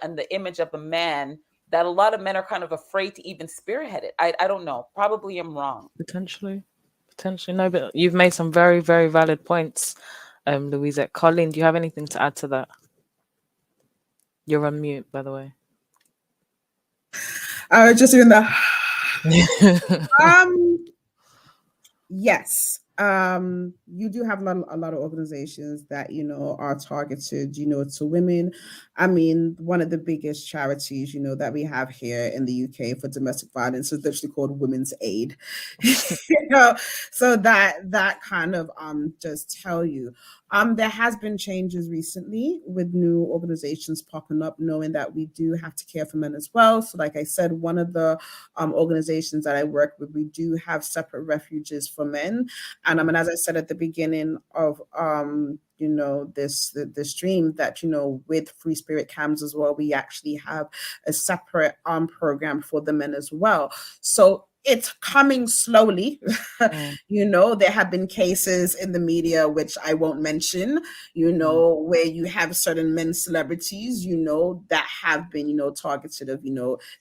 and the image of a man that a lot of men are kind of afraid to even spearhead it. I don't know. Probably I'm wrong. Potentially no, but you've made some very, very valid points, Louisa. Colleen, do you have anything to add to that? You're on mute, by the way. I was just doing the um yes. You do have a lot of organizations that are targeted to women. I mean, one of the biggest charities that we have here in the UK for domestic violence is literally called Women's Aid. So that kind of just tell you there has been changes recently with new organizations popping up, knowing that we do have to care for men as well. So like I said, one of the organizations that I work with, we do have separate refuges for men. And I mean, as I said at the beginning of this stream, that with Free Spirit Cams as well, we actually have a separate program for the men as well. So it's coming slowly. There have been cases in the media, which I won't mention, where you have certain men celebrities, that have been, targeted of,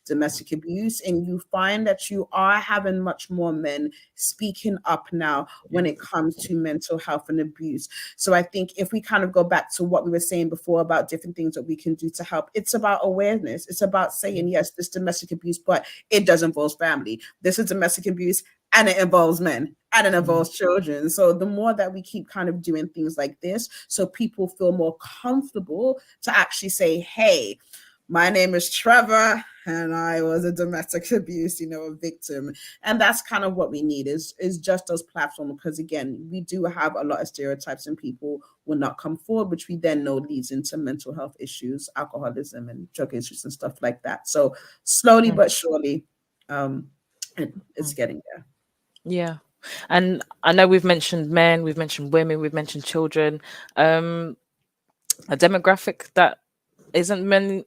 domestic abuse. And you find that you are having much more men speaking up now when it comes to mental health and abuse. So I think if we kind of go back to what we were saying before about different things that we can do to help, it's about awareness. It's about saying, yes, this domestic abuse, but it does involve family. This is domestic abuse and it involves men and it involves children. So the more that we keep kind of doing things like this, so people feel more comfortable to actually say, hey, my name is Trevor and I was a domestic abuse, a victim. And that's kind of what we need is just those platforms. Because again, we do have a lot of stereotypes and people will not come forward, which we then know leads into mental health issues, alcoholism and drug issues and stuff like that. So slowly but surely, it's getting there. Yeah. And I know we've mentioned men, we've mentioned women, we've mentioned children. A demographic that isn't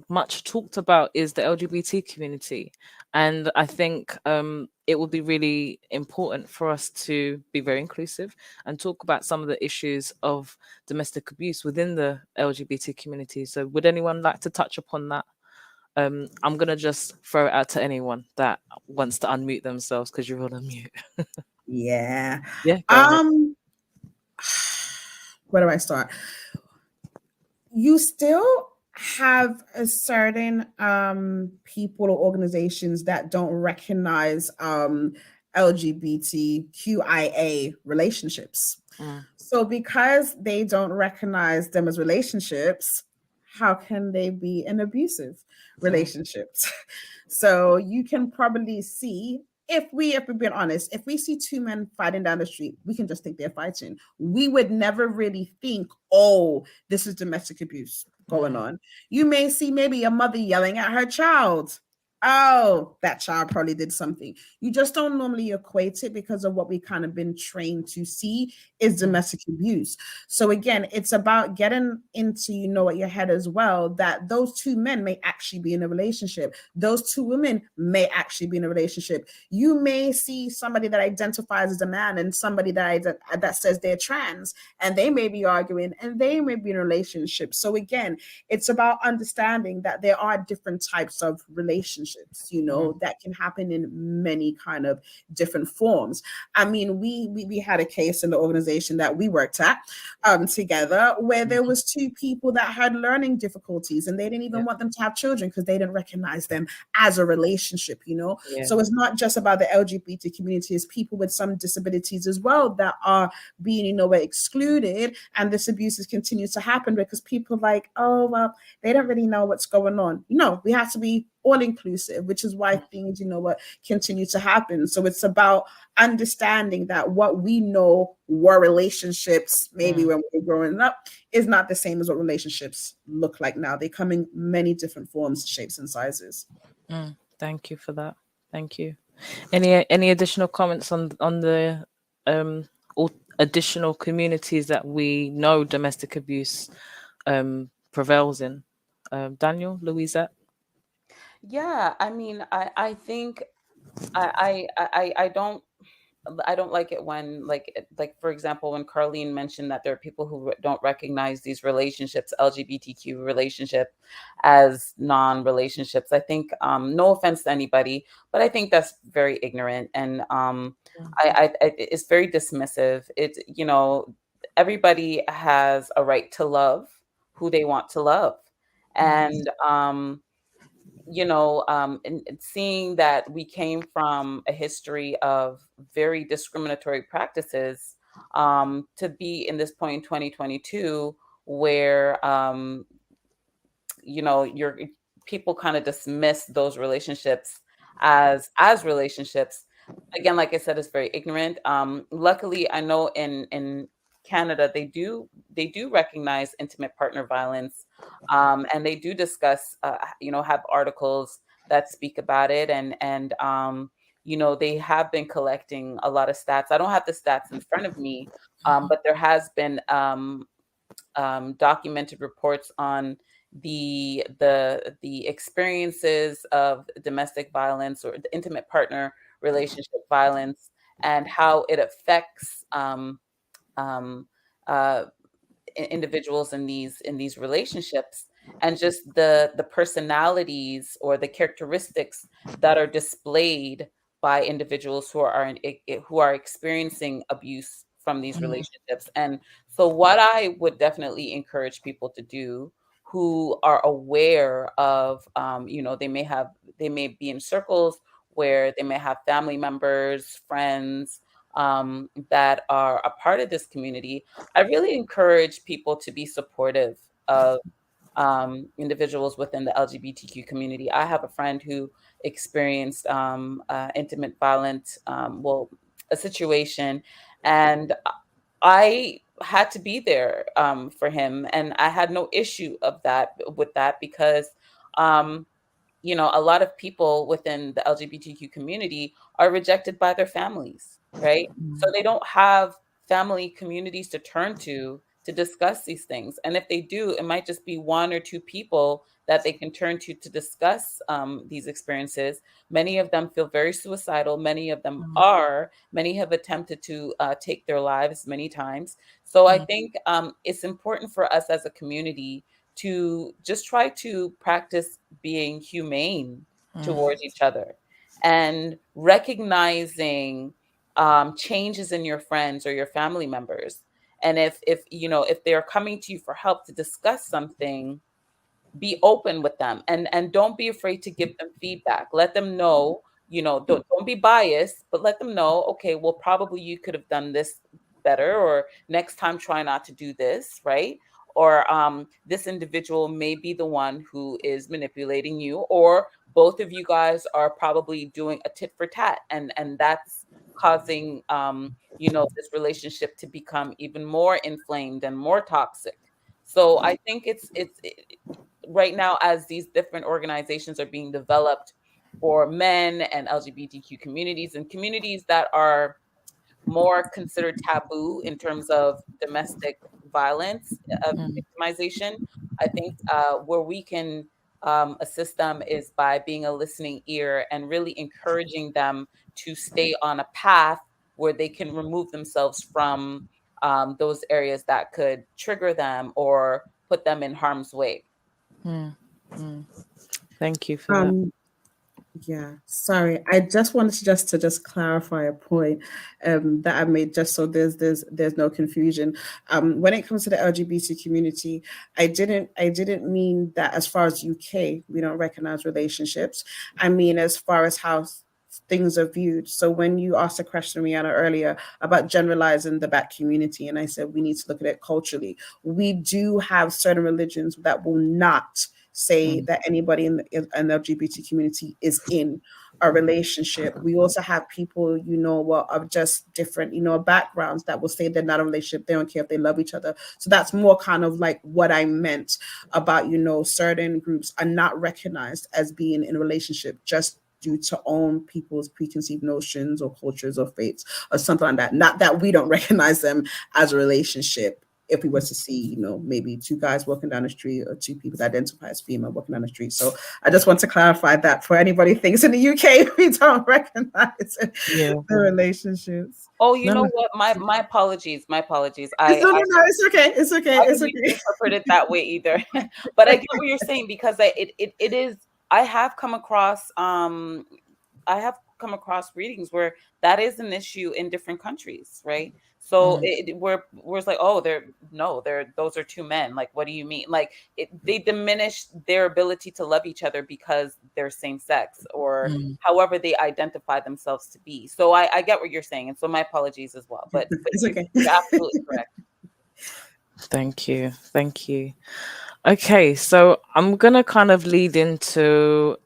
much talked about is the LGBT community. And I think it will be really important for us to be very inclusive and talk about some of the issues of domestic abuse within the LGBT community. So would anyone like to touch upon that? I'm going to just throw it out to anyone that wants to unmute themselves because you're all on mute. Yeah. Yeah. Go ahead. Where do I start? You still have a certain people or organizations that don't recognize LGBTQIA relationships. So because they don't recognize them as relationships, how can they be in abusive relationships? So you can probably see, if we're being honest, if we see two men fighting down the street, we can just think they're fighting. We would never really think, oh, this is domestic abuse going on. You may see maybe a mother yelling at her child. Oh, that child probably did something. You just don't normally equate it because of what we kind of been trained to see is domestic abuse. So again, it's about getting into, what your head as well, that those two men may actually be in a relationship. Those two women may actually be in a relationship. You may see somebody that identifies as a man and somebody that says they're trans, and they may be arguing and they may be in a relationship. So again, it's about understanding that there are different types of relationships, that can happen in many kind of different forms. I mean, we had a case in the organization that we worked at together where there was two people that had learning difficulties and they didn't even want them to have children because they didn't recognize them as a relationship. So it's not just about the LGBT community, it's people with some disabilities as well that are being excluded, and this abuse continues to happen because people like, oh well, they don't really know what's going on. We have to be all inclusive, which is why things continue to happen. So it's about understanding that what we know were relationships maybe when we were growing up is not the same as what relationships look like now. They come in many different forms, shapes and sizes. Thank you for that. Thank you. Any additional comments on the or additional communities that we know domestic abuse prevails in? Daniel, Louisa? Yeah, I mean, I think I don't I don't like it when, like for example, when Carlene mentioned that there are people who don't recognize these relationships, LGBTQ relationship, as non-relationships. I think, no offense to anybody, but I think that's very ignorant, and it's very dismissive. It's, everybody has a right to love who they want to love, and and seeing that we came from a history of very discriminatory practices, to be in this point in 2022 where, your people kind of dismiss those relationships as relationships. Again, like I said, it's very ignorant. Luckily, I know in Canada they do recognize intimate partner violence, and they do discuss, have articles that speak about it, and they have been collecting a lot of stats. I don't have the stats in front of me, but there has been, documented reports on the experiences of domestic violence or the intimate partner relationship violence, and how it affects, um, uh, individuals in these relationships, and just the personalities or the characteristics that are displayed by individuals who are experiencing abuse from these relationships. And so what I would definitely encourage people to do who are aware of, they may be in circles where they may have family members, friends, that are a part of this community. I really encourage people to be supportive of, individuals within the LGBTQ community. I have a friend who experienced, intimate violence, a situation, and I had to be there, for him, and I had no issue with that, because, um, a lot of people within the LGBTQ community are rejected by their families, right? So they don't have family communities to turn to discuss these things. And if they do, it might just be one or two people that they can turn to discuss, these experiences. Many of them feel very suicidal. Many of them are. Many have attempted to, take their lives many times. So I think, it's important for us as a community to just try to practice being humane towards each other, and recognizing, changes in your friends or your family members. And if they're coming to you for help to discuss something, be open with them, and don't be afraid to give them feedback. Let them know, don't be biased, but let them know, okay, well, probably you could have done this better, or next time try not to do this, right? Or, this individual may be the one who is manipulating you, or both of you guys are probably doing a tit for tat, and that's causing, this relationship to become even more inflamed and more toxic. So I think right now, as these different organizations are being developed for men and LGBTQ communities, and communities that are more considered taboo in terms of domestic violence, victimization, I think, where we can, assist them is by being a listening ear, and really encouraging them to stay on a path where they can remove themselves from, those areas that could trigger them or put them in harm's way. Thank you for that. Yeah, sorry. I just wanted to just clarify a point, that I made, just so there's no confusion. When it comes to the LGBT community, I didn't mean that as far as UK we don't recognize relationships. I mean as far as how things are viewed. So when you asked a question, Rihanna, earlier about generalizing the Black community, and I said we need to look at it culturally, we do have certain religions that will not say that anybody in the LGBT community is in a relationship. We also have people, of just different, backgrounds, that will say they're not a relationship. They don't care if they love each other. So that's more kind of like what I meant about, certain groups are not recognized as being in a relationship just due to own people's preconceived notions or cultures or faiths or something like that. Not that we don't recognize them as a relationship. if we were to see, you know, maybe two guys walking down the street or two people that identify as female walking down the street. So I just want to clarify that for anybody who thinks in the UK we don't recognize the relationships. Oh, you know what? My apologies. My apologies. It's okay. It's okay. I It's didn't okay. interpret it that way either. But I get what you're saying, because it is. I have come across readings where that is an issue in different countries, right? So we're like, oh, those are two men. Like, what do you mean? Like, they diminish their ability to love each other because they're same sex, or however they identify themselves to be. So I get what you're saying, and so my apologies as well. But it's okay. You're absolutely correct. Thank you. Okay, so I'm gonna kind of lead into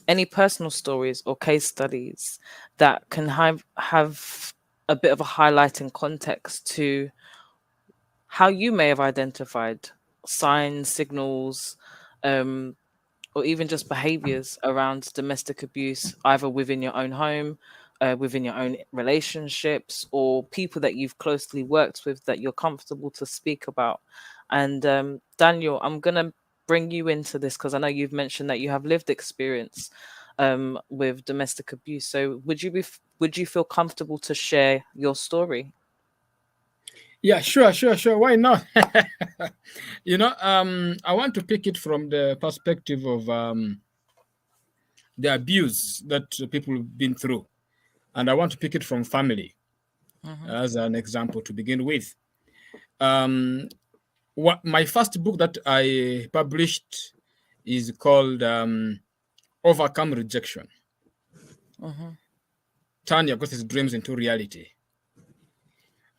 any personal stories or case studies that can have a bit of a highlighting context to how you may have identified signs, signals, or even just behaviors around domestic abuse, either within your own home, within your own relationships, or people that you've closely worked with that you're comfortable to speak about. And Daniel, I'm going to bring you into this because I know you've mentioned that you have lived experience with domestic abuse. So would you feel comfortable to share your story? Yeah, sure. Why not? You know, I want to pick it from the perspective of the abuse that people have been through. And I want to pick it from family as an example to begin with. My first book that I published is called Overcome Rejection. Turn Your Greatest Dreams into Reality.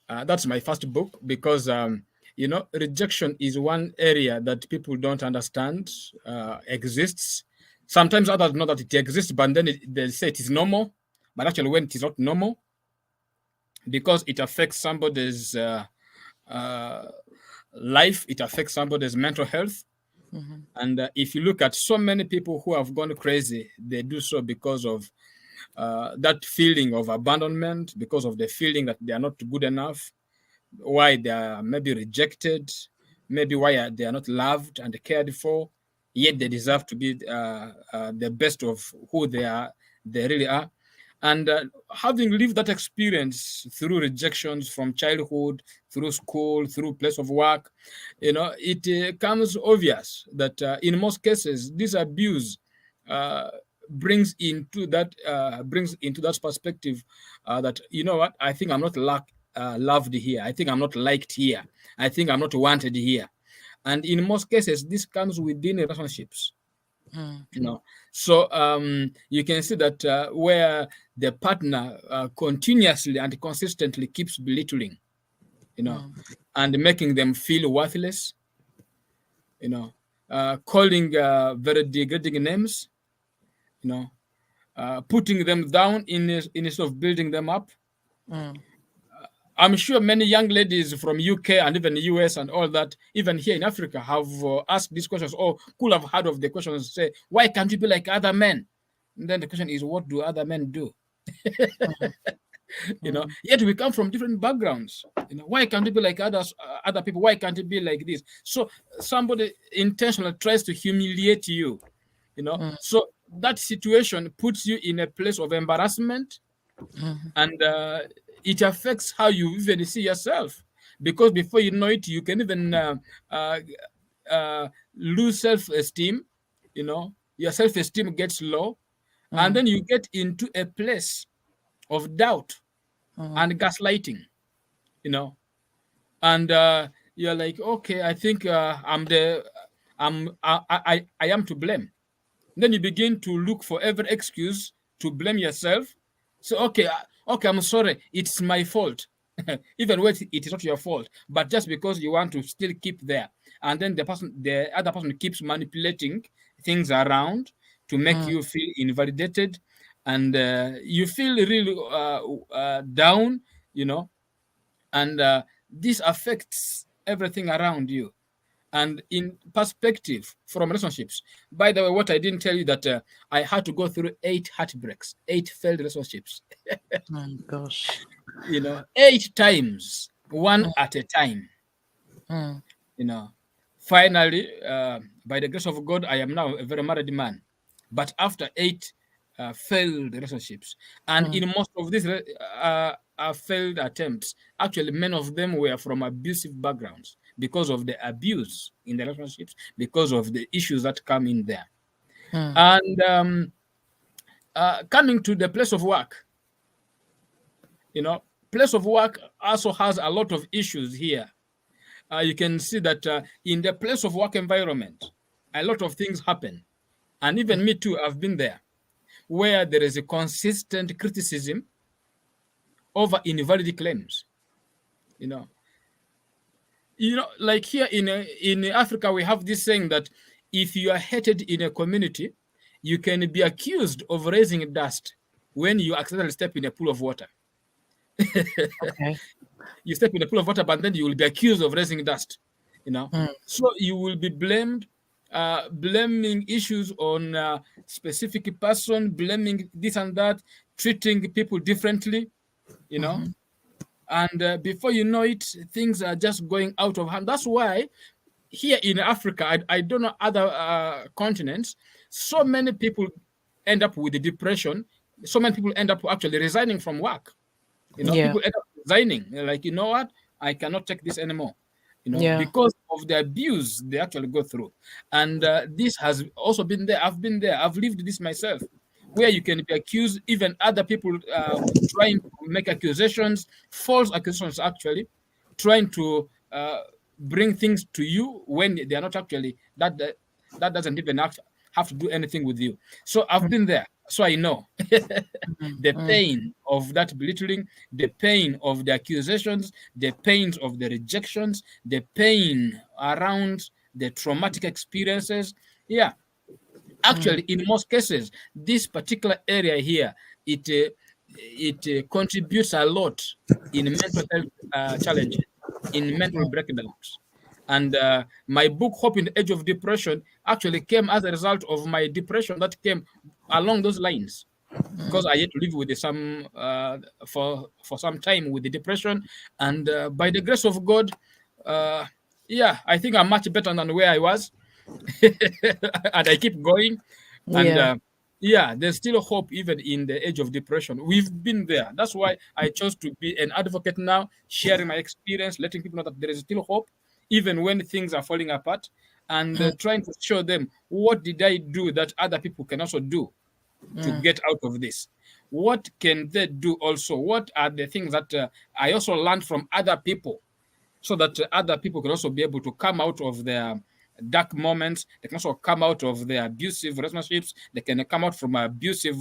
That's my first book because, you know, rejection is one area that people don't understand exists. Sometimes others know that it exists, but then they say it is normal. But actually, when it is not normal, because it affects somebody's life, it affects somebody's mental health. And if you look at so many people who have gone crazy, they do so because of that feeling of abandonment, because of the feeling that they are not good enough, why they are maybe rejected, maybe why they are not loved and cared for, yet they deserve to be the best of who they really are. And having lived that experience through rejections from childhood, through school, through place of work, you know, it comes obvious that in most cases, this abuse brings into that perspective that, you know what, I think I'm not loved here. I think I'm not liked here. I think I'm not wanted here. And in most cases, this comes within relationships. You know, so you can see that where the partner continuously and consistently keeps belittling, you know, and making them feel worthless, you know, calling very degrading names, you know, putting them down instead of building them up. I'm sure many young ladies from UK and even US and all that, even here in Africa, have asked these questions or could have heard of the questions, say, why can't you be like other men? And then the question is, what do other men do? You know, yet we come from different backgrounds. You know, why can't you be like other people? Why can't it be like this? So somebody intentionally tries to humiliate you, you know. So that situation puts you in a place of embarrassment, and it affects how you even see yourself, because before you know it, you can even lose self-esteem. You know, your self-esteem gets low, and then you get into a place of doubt and gaslighting. You know, and you're like, okay, I think I am to blame. Then you begin to look for every excuse to blame yourself. So okay, I'm sorry, it's my fault. Even when it is not your fault, but just because you want to still keep there, and then the other person keeps manipulating things around to make you feel invalidated, and you feel really down, you know, and this affects everything around you. And in perspective from relationships, by the way, what I didn't tell you that I had to go through 8 heartbreaks, 8 failed relationships. Oh gosh. You know, 8 times, one at a time. You know, finally, by the grace of God, I am now a very married man. But after 8 failed relationships, and in most of these failed attempts, actually, many of them were from abusive backgrounds because of the abuse in the relationships, because of the issues that come in there. And coming to the place of work, you know, place of work also has a lot of issues here. You can see that in the place of work environment, a lot of things happen. And even me too, I've been there, where there is a consistent criticism over invalid claims. You know, like here in Africa, we have this saying that if you are hated in a community, you can be accused of raising dust when you accidentally step in a pool of water. Okay. You step in a pool of water, but then you will be accused of raising dust. You know, so you will be blamed, blaming issues on a specific person, blaming this and that, treating people differently. You know, and before you know it, things are just going out of hand. That's why here in Africa, I don't know other continents, so many people end up with the depression. So many people end up actually resigning from work. You know, people end up resigning. They're like, you know what? I cannot take this anymore. You know, because of the abuse they actually go through. And this has also been there. I've been there. I've lived this myself, where you can be accused, even other people trying to make accusations, false accusations actually, trying to bring things to you when they are not actually, that doesn't even have to do anything with you. So I've been there, so I know the pain of that belittling, the pain of the accusations, the pains of the rejections, the pain around the traumatic experiences. Yeah. Actually, in most cases, this particular area here, it contributes a lot in mental health challenges, in mental breakdowns. And my book, Hope in the Age of Depression, actually came as a result of my depression that came along those lines. Because I had to live with some for some time with the depression, and by the grace of God, yeah, I think I'm much better than where I was. And I keep going, and yeah, there's still hope even in the age of depression. We've been there. That's why I chose to be an advocate now, sharing my experience, letting people know that there is still hope even when things are falling apart, and trying to show them what did I do that other people can also do to get out of this. What can they do also? What are the things that I also learned from other people, so that other people can also be able to come out of their dark moments. They can also come out of their abusive relationships. They can come out from abusive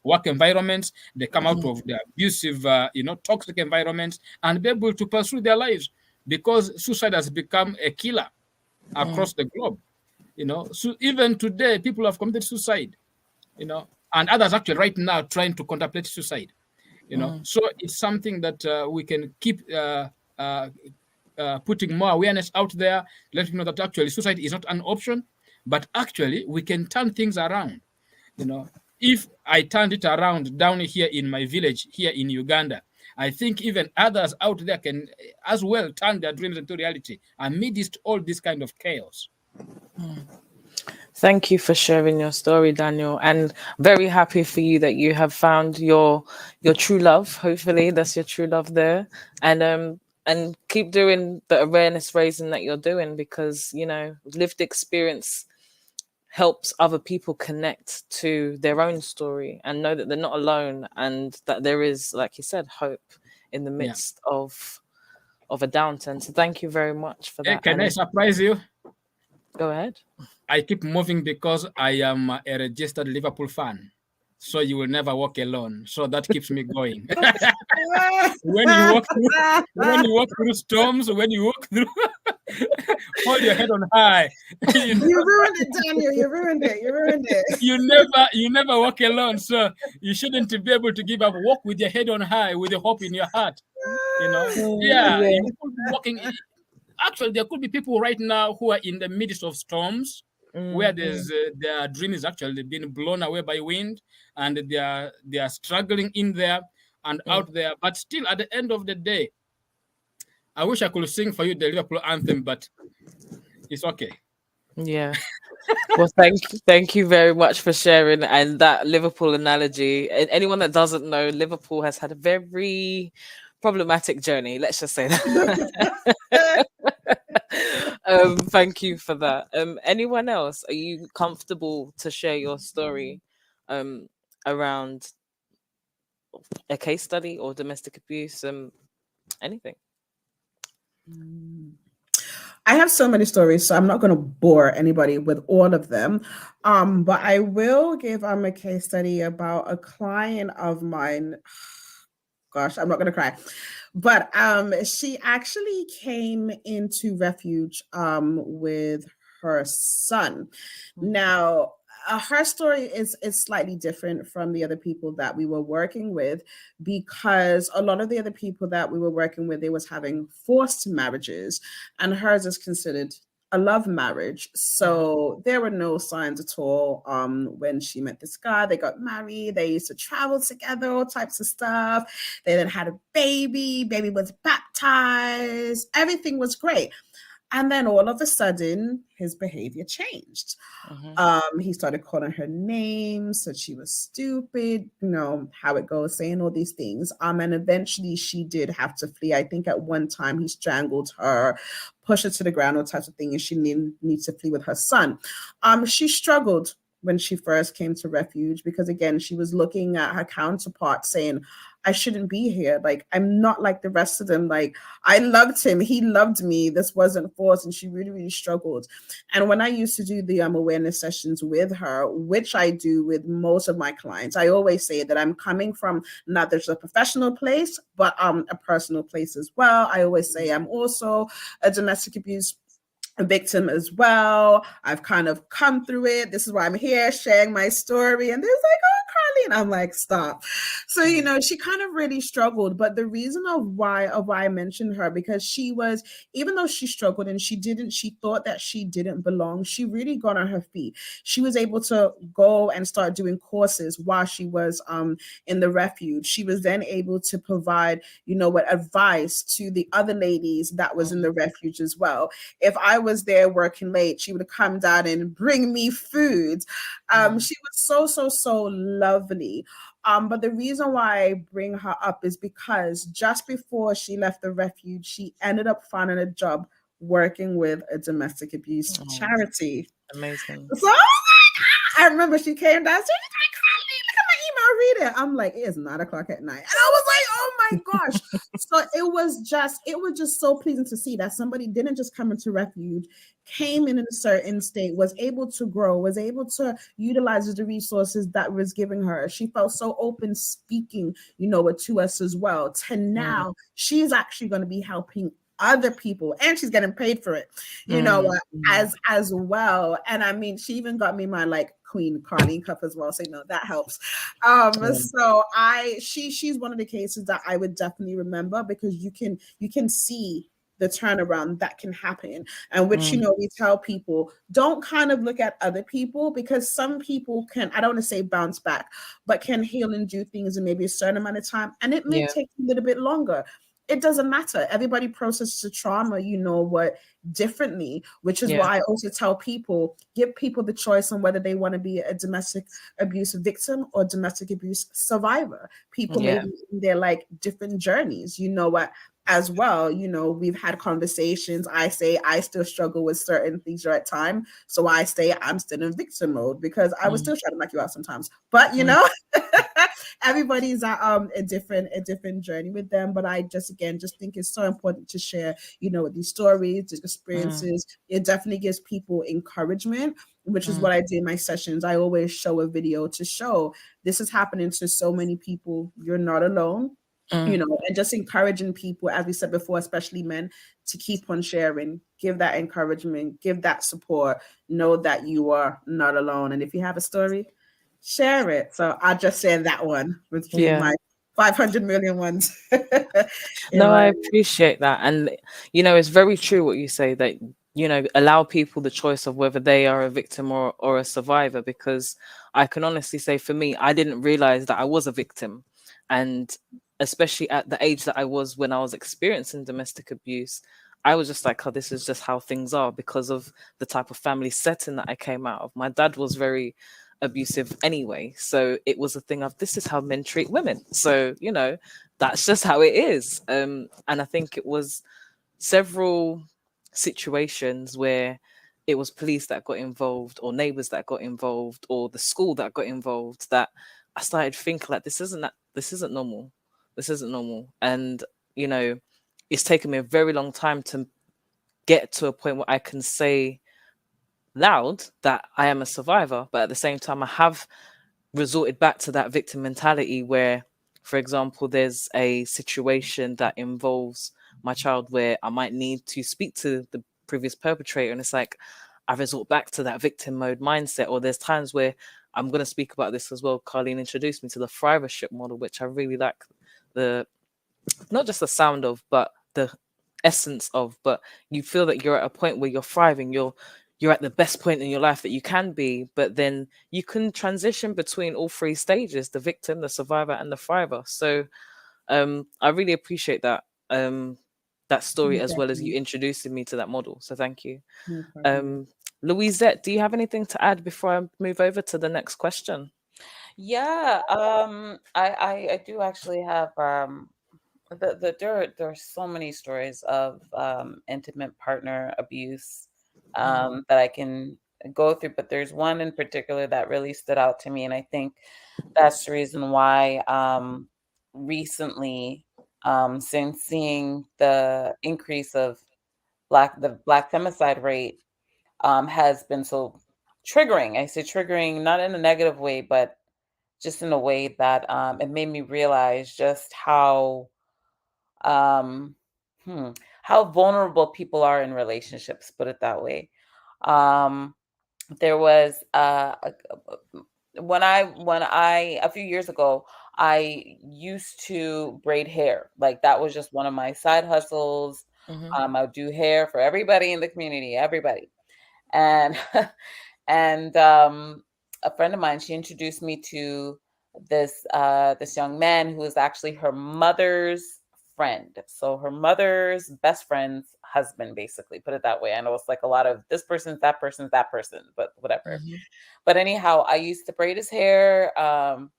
work environments. They come out of the abusive, toxic environments, and be able to pursue their lives, because suicide has become a killer across the globe. So even today, people have committed suicide, and others actually right now trying to contemplate suicide. So it's something that we can keep putting more awareness out there, letting know that actually suicide is not an option, but actually we can turn things around. If I turned it around down here in my village here in Uganda, I think even others out there can as well turn their dreams into reality amidst all this kind of chaos. Thank you for sharing your story, Daniel, and very happy for you that you have found your true love. Hopefully that's your true love there, and keep doing the awareness raising that you're doing, because lived experience helps other people connect to their own story and know that they're not alone, and that there is, like you said, hope in the midst of a downturn. So thank you very much for that. Can I surprise you? Go ahead. I keep moving because I am a registered Liverpool fan. So you will never walk alone. So that keeps me going. when you walk through storms, when you walk through, hold your head on high. You ruined it, Daniel. You ruined it. You never walk alone. So you shouldn't be able to give up. Walk with your head on high, with the hope in your heart. You could be walking. Actually, there could be people right now who are in the midst of storms, where their dream is actually being blown away by wind, and they are struggling in there and out there. But still, at the end of the day, I wish I could sing for you the Liverpool anthem, but it's okay. Yeah. Well, thank you very much for sharing and that Liverpool analogy. And anyone that doesn't know, Liverpool has had a very problematic journey. Let's just say that. Thank you for that. Anyone else? Are you comfortable to share your story around a case study or domestic abuse? Anything? I have so many stories, so I'm not going to bore anybody with all of them. But I will give a case study about a client of mine. Gosh, I'm not going to cry. But she actually came into refuge with her son. Now, her story is slightly different from the other people that we were working with, because a lot of the other people that we were working with, they was having forced marriages, and hers is considered a love marriage. So there were no signs at all when she met this guy. They got married, they used to travel together, all types of stuff. They then had a baby was baptized, everything was great. And then all of a sudden, his behavior changed. He started calling her names, said she was stupid, how it goes, saying all these things. And eventually she did have to flee. I think at one time he strangled her, pushed her to the ground, all types of things, and she needs to flee with her son. She struggled when she first came to refuge, because again, she was looking at her counterpart saying, I shouldn't be here. Like, I'm not like the rest of them. Like, I loved him. He loved me. This wasn't forced. And she really, really struggled. And when I used to do the awareness sessions with her, which I do with most of my clients, I always say that I'm coming from not just a professional place, but a personal place as well. I always say I'm also a domestic abuse victim as well. I've kind of come through it. This is why I'm here sharing my story. And they're like, oh, Carleen. I'm like, stop. So, she kind of really struggled. But the reason of why I mentioned her, because she was, even though she struggled and she thought that she didn't belong, she really got on her feet. She was able to go and start doing courses while she was in the refuge. She was then able to provide, advice to the other ladies that was in the refuge as well. If I was there working late, she would come down and bring me food. She was so lovely. But the reason why I bring her up is because just before she left the refuge, she ended up finding a job working with a domestic abuse charity. Amazing. So I remember she came down, she was like, look at my email, read it. I'm like, it is 9:00 at night. And I was like, oh my gosh. So it was just so pleasing to see that somebody didn't just come into refuge, came in a certain state, was able to grow, was able to utilize the resources that was giving her. She felt so open speaking, to us as well. To now, she's actually going to be helping other people, and she's getting paid for it, as well. And I mean, she even got me my Queen Carleen cup as well. So that helps. So she's one of the cases that I would definitely remember, because you can see the turnaround that can happen, and which we tell people, don't kind of look at other people, because some people can, I don't want to say bounce back, but can heal and do things in maybe a certain amount of time, and it may take a little bit longer. It doesn't matter. Everybody processes the trauma, differently, which is why I also tell people, give people the choice on whether they want to be a domestic abuse victim or domestic abuse survivor. People maybe they're different journeys, as well. We've had conversations. I say I still struggle with certain things at time, so I say I'm still in victim mode, because I was still trying to knock you out sometimes. But everybody's at a different journey with them. But I just think it's so important to share, these stories, these experiences. It definitely gives people encouragement, which is what I do in my sessions. I always show a video to show this is happening to so many people. You're not alone. And just encouraging people, as we said before, especially men, to keep on sharing, give that encouragement, give that support, know that you are not alone. And if you have a story, share it. So I'll just share that one with my 500 million ones. No, I appreciate that. And, it's very true what you say, that, allow people the choice of whether they are a victim or a survivor, because I can honestly say, for me, I didn't realize that I was a victim. And especially at the age that I was when I was experiencing domestic abuse, I was just like, oh, this is just how things are because of the type of family setting that I came out of. My dad was very abusive anyway. So it was a thing of, this is how men treat women. So, you know, that's just how it is. And I think it was several situations where it was police that got involved or neighbors that got involved or the school that got involved that I started thinking like, this isn't normal. This isn't normal. And, you know, it's taken me a very long time to get to a point where I can say loud that I am a survivor, but at the same time I have resorted back to that victim mentality where, for example, there's a situation that involves my child where I might need to speak to the previous perpetrator, and it's like I resort back to that victim mode mindset. Or there's times where I'm going to speak about this as well. Carlene introduced me to the thrivership model, which I really like, the not just the sound of, but the essence of. But you feel that you're at a point where you're thriving, you're at the best point in your life that you can be, but then you can transition between all three stages: the victim, the survivor, and the thriver. So I really appreciate that that story, as well as you introducing me to that model. So thank you. Louisette, do you have anything to add before I move over to the next question? Yeah, I do actually have there are so many stories of intimate partner abuse that I can go through, but there's one in particular that really stood out to me, and I think that's the reason why recently, since seeing the increase of the black femicide rate has been so triggering. I say triggering not in a negative way, but just in a way that it made me realize just um, how vulnerable people are in relationships, put it that way. Um, there was when I a few years ago, I used to braid hair. Like that was just one of my side hustles. I would do hair for everybody in the community, everybody. And and a friend of mine, she introduced me to this young man who was actually her mother's friend. So her mother's best friend's husband, basically, put it that way. I know it's like a lot of this person's that person, but whatever. But anyhow, I used to braid his hair, and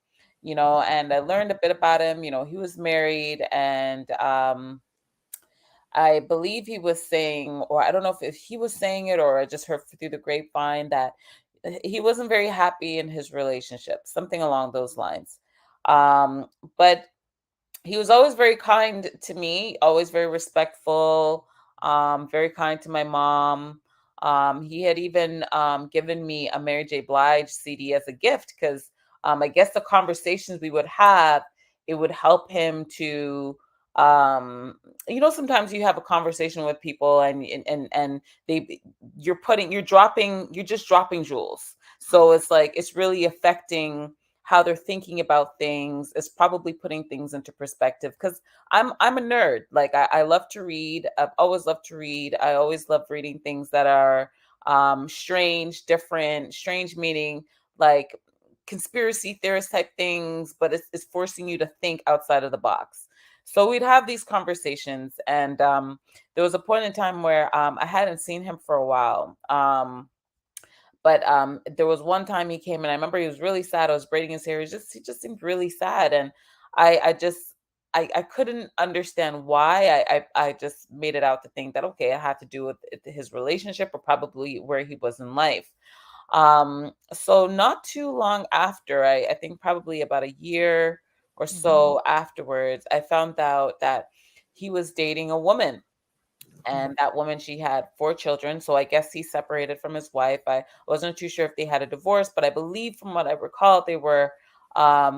I learned a bit about him. He was married, and I believe he was saying, or I don't know if he was saying it or I just heard through the grapevine that he wasn't very happy in his relationship, something along those lines. But he was always very kind to me, always very respectful, very kind to my mom. He had even given me a Mary J. Blige CD as a gift because I guess the conversations we would have, it would help him to, sometimes you have a conversation with people and you're just dropping jewels. So it's like, it's really affecting how they're thinking about things. Is probably putting things into perspective because I'm a nerd. Like I love to read. I've always loved to read. I always love reading things that are strange, different, strange meaning, like conspiracy theorist type things, but it's forcing you to think outside of the box. So we'd have these conversations, and there was a point in time where I hadn't seen him for a while. But there was one time he came, and I remember he was really sad. I was braiding his hair. He just seemed really sad, and I couldn't understand why. I just made it out to think that okay, it had to do with his relationship or probably where he was in life. So not too long after, I think probably about a year or so afterwards, I found out that he was dating a woman. And that woman, she had 4 children. So I guess he separated from his wife. I wasn't too sure if they had a divorce, but I believe from what I recall, they were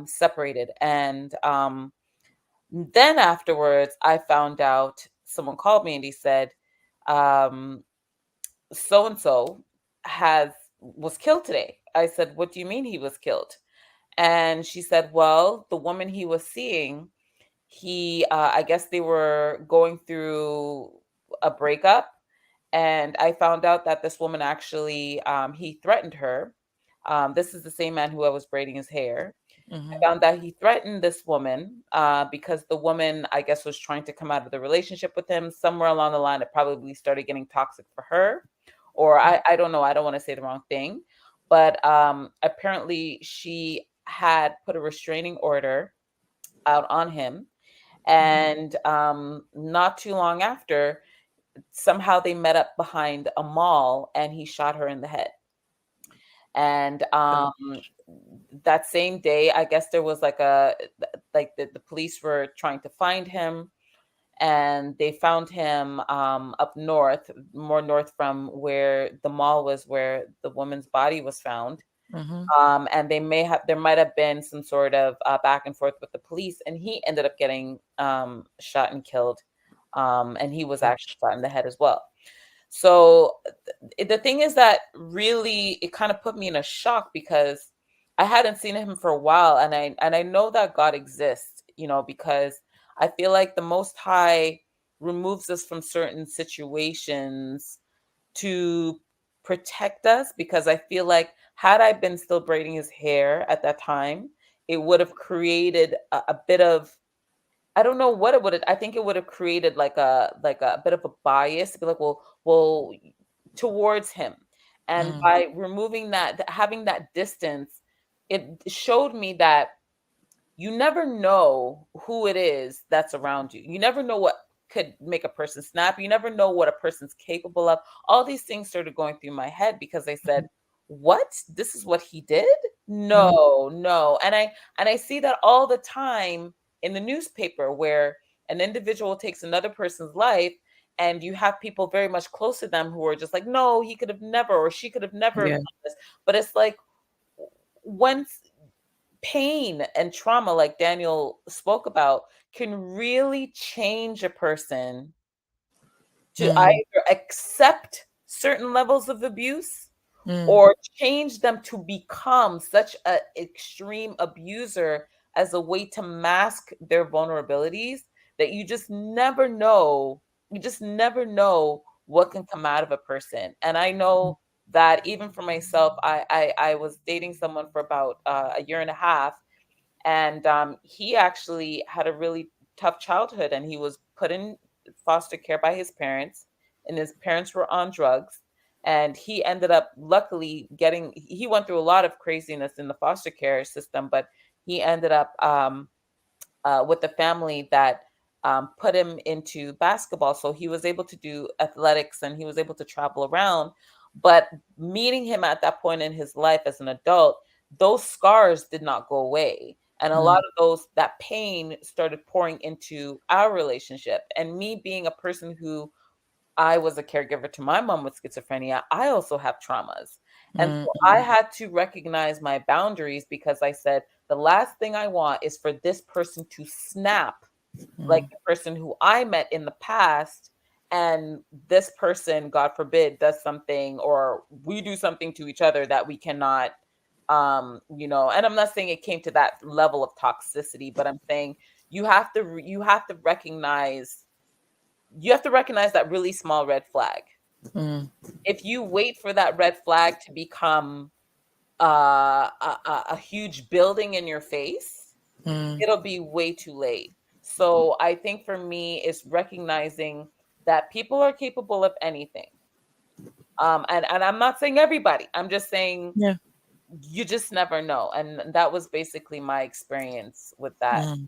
separated. And then afterwards, I found out someone called me and he said, so and so was killed today. I said, what do you mean he was killed? And she said, well, the woman he was seeing, I guess they were going through a breakup. And I found out that this woman actually, he threatened her. This is the same man who I was braiding his hair. Mhm. I found that he threatened this woman because the woman, I guess, was trying to come out of the relationship with him. Somewhere along the line, it probably started getting toxic for her, or I don't know. I don't want to say the wrong thing, but apparently she had put a restraining order out on him, and not too long after, somehow they met up behind a mall, and he shot her in the head. And that same day, I guess there was like the police were trying to find him, and they found him up north, more north from where the mall was, where the woman's body was found. Mhm. And there might have been some sort of back and forth with the police, and he ended up getting shot and killed. And he was actually shot in the head as well. So the thing is that really it kind of put me in a shock, because I hadn't seen him for a while, and I know that God exists, because I feel like the Most High removes us from certain situations to protect us, because I feel like had I been still braiding his hair at that time, it would have created a bit of, I don't know what it would have, I think it would have created like a bit of a bias to be like, well, towards him. And Mm. by removing that, having that distance, it showed me that you never know who it is that's around you. You never know what could make a person snap. You never know what a person's capable of. All these things started going through my head, because I said, "What? This is what he did? No, no." And I see that all the time in the newspaper, where an individual takes another person's life, and you have people very much close to them who are just like, "No, he could have never, or she could have never Yeah. done this." But it's like, once pain and trauma, like Daniel spoke about, can really change a person to Mm. either accept certain levels of abuse, Mm. or change them to become such an extreme abuser as a way to mask their vulnerabilities, that you just never know. You just never know what can come out of a person. And I know that even for myself, I was dating someone for about a year and a half, and he actually had a really tough childhood, and he was put in foster care by his parents, and his parents were on drugs. And he ended up luckily he went through a lot of craziness in the foster care system, but he ended up with the family that put him into basketball. So he was able to do athletics, and he was able to travel around. But meeting him at that point in his life as an adult, those scars did not go away. And a lot Mm. of that pain started pouring into our relationship. And me being a person who, I was a caregiver to my mom with schizophrenia, I also have traumas. And Mm. so I had to recognize my boundaries, because I said, the last thing I want is for this person to snap like Mm. the person who I met in the past, and this person, God forbid, does something, or we do something to each other that we cannot, and I'm not saying it came to that level of toxicity, but I'm saying you have to recognize that really small red flag. Mm. If you wait for that red flag to become a huge building in your face, Mm. it'll be way too late. So I think for me, it's recognizing that people are capable of anything. And I'm not saying everybody. I'm just saying Yeah. you just never know. And that was basically my experience with that. Mm.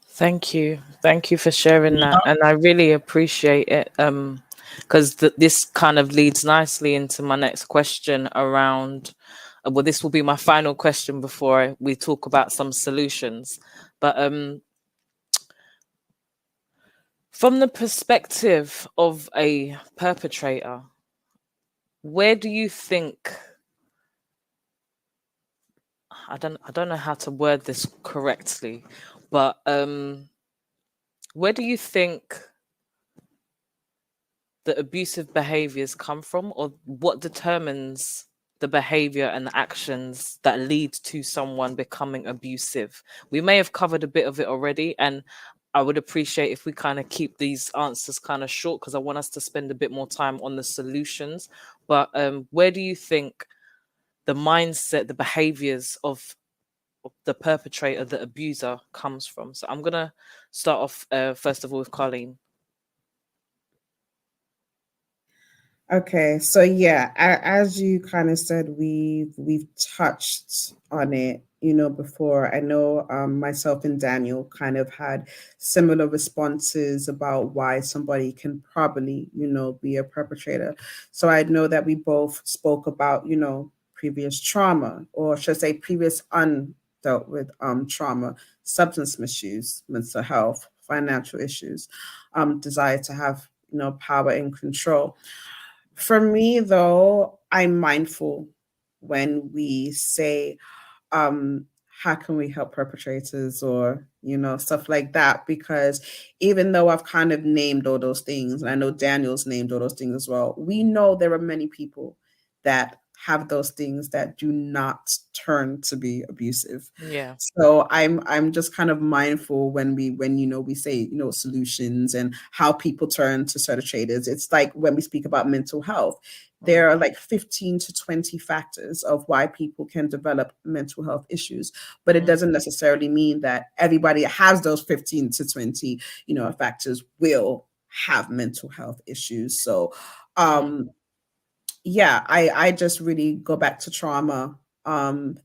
Thank you. Thank you for sharing that. And I really appreciate it. Because this kind of leads nicely into my next question around, well, this will be my final question before we talk about some solutions. But from the perspective of a perpetrator, where do you think, I don't know how to word this correctly, but where do you think the abusive behaviors come from, or what determines the behavior and the actions that lead to someone becoming abusive? We may have covered a bit of it already, and I would appreciate if we kind of keep these answers kind of short, because I want us to spend a bit more time on the solutions. But where do you think the mindset, the behaviors of the perpetrator, the abuser comes from. So I'm gonna start off first of all with Colleen. Okay, so yeah, as you kind of said, we've touched on it, before. I know myself and Daniel kind of had similar responses about why somebody can probably, be a perpetrator. So I know that we both spoke about, previous trauma, or should I say previous undealt with trauma, substance misuse, mental health, financial issues, desire to have, power and control. For me, though, I'm mindful when we say, how can we help perpetrators, or, stuff like that, because even though I've kind of named all those things, and I know Daniel's named all those things as well, we know there are many people that have those things that do not turn to be abusive. Yeah. So I'm just kind of mindful when we say, solutions and how people turn to certain traders. It's like when we speak about mental health, there are like 15 to 20 factors of why people can develop mental health issues, but it doesn't necessarily mean that everybody that has those 15 to 20, factors will have mental health issues. So, yeah, I just really go back to trauma,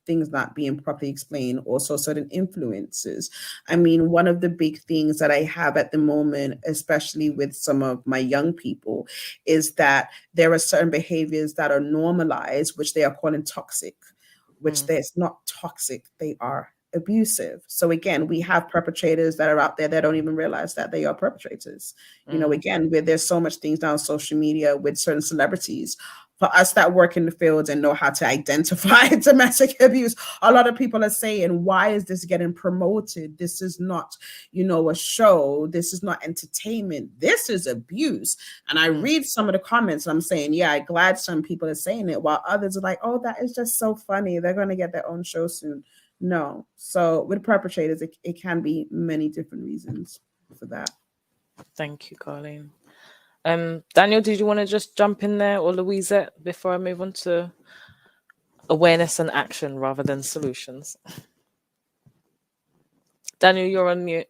things not being properly explained, also certain influences. I mean, one of the big things that I have at the moment, especially with some of my young people, is that there are certain behaviors that are normalized, which they are calling toxic, which there's not toxic, they are abusive. So again, we have perpetrators that are out there that don't even realize that they are perpetrators. Again, where there's so much things down social media with certain celebrities. For us that work in the fields and know how to identify domestic abuse, a lot of people are saying, why is this getting promoted? This is not, a show. This is not entertainment. This is abuse. And I read some of the comments and I'm saying, yeah, I'm glad some people are saying it, while others are like, oh, that is just so funny. They're going to get their own show soon. No. So with perpetrators, it can be many different reasons for that. Thank you, Colleen. Daniel, did you want to just jump in there, or Louisette, before I move on to awareness and action rather than solutions? Daniel, you're on mute.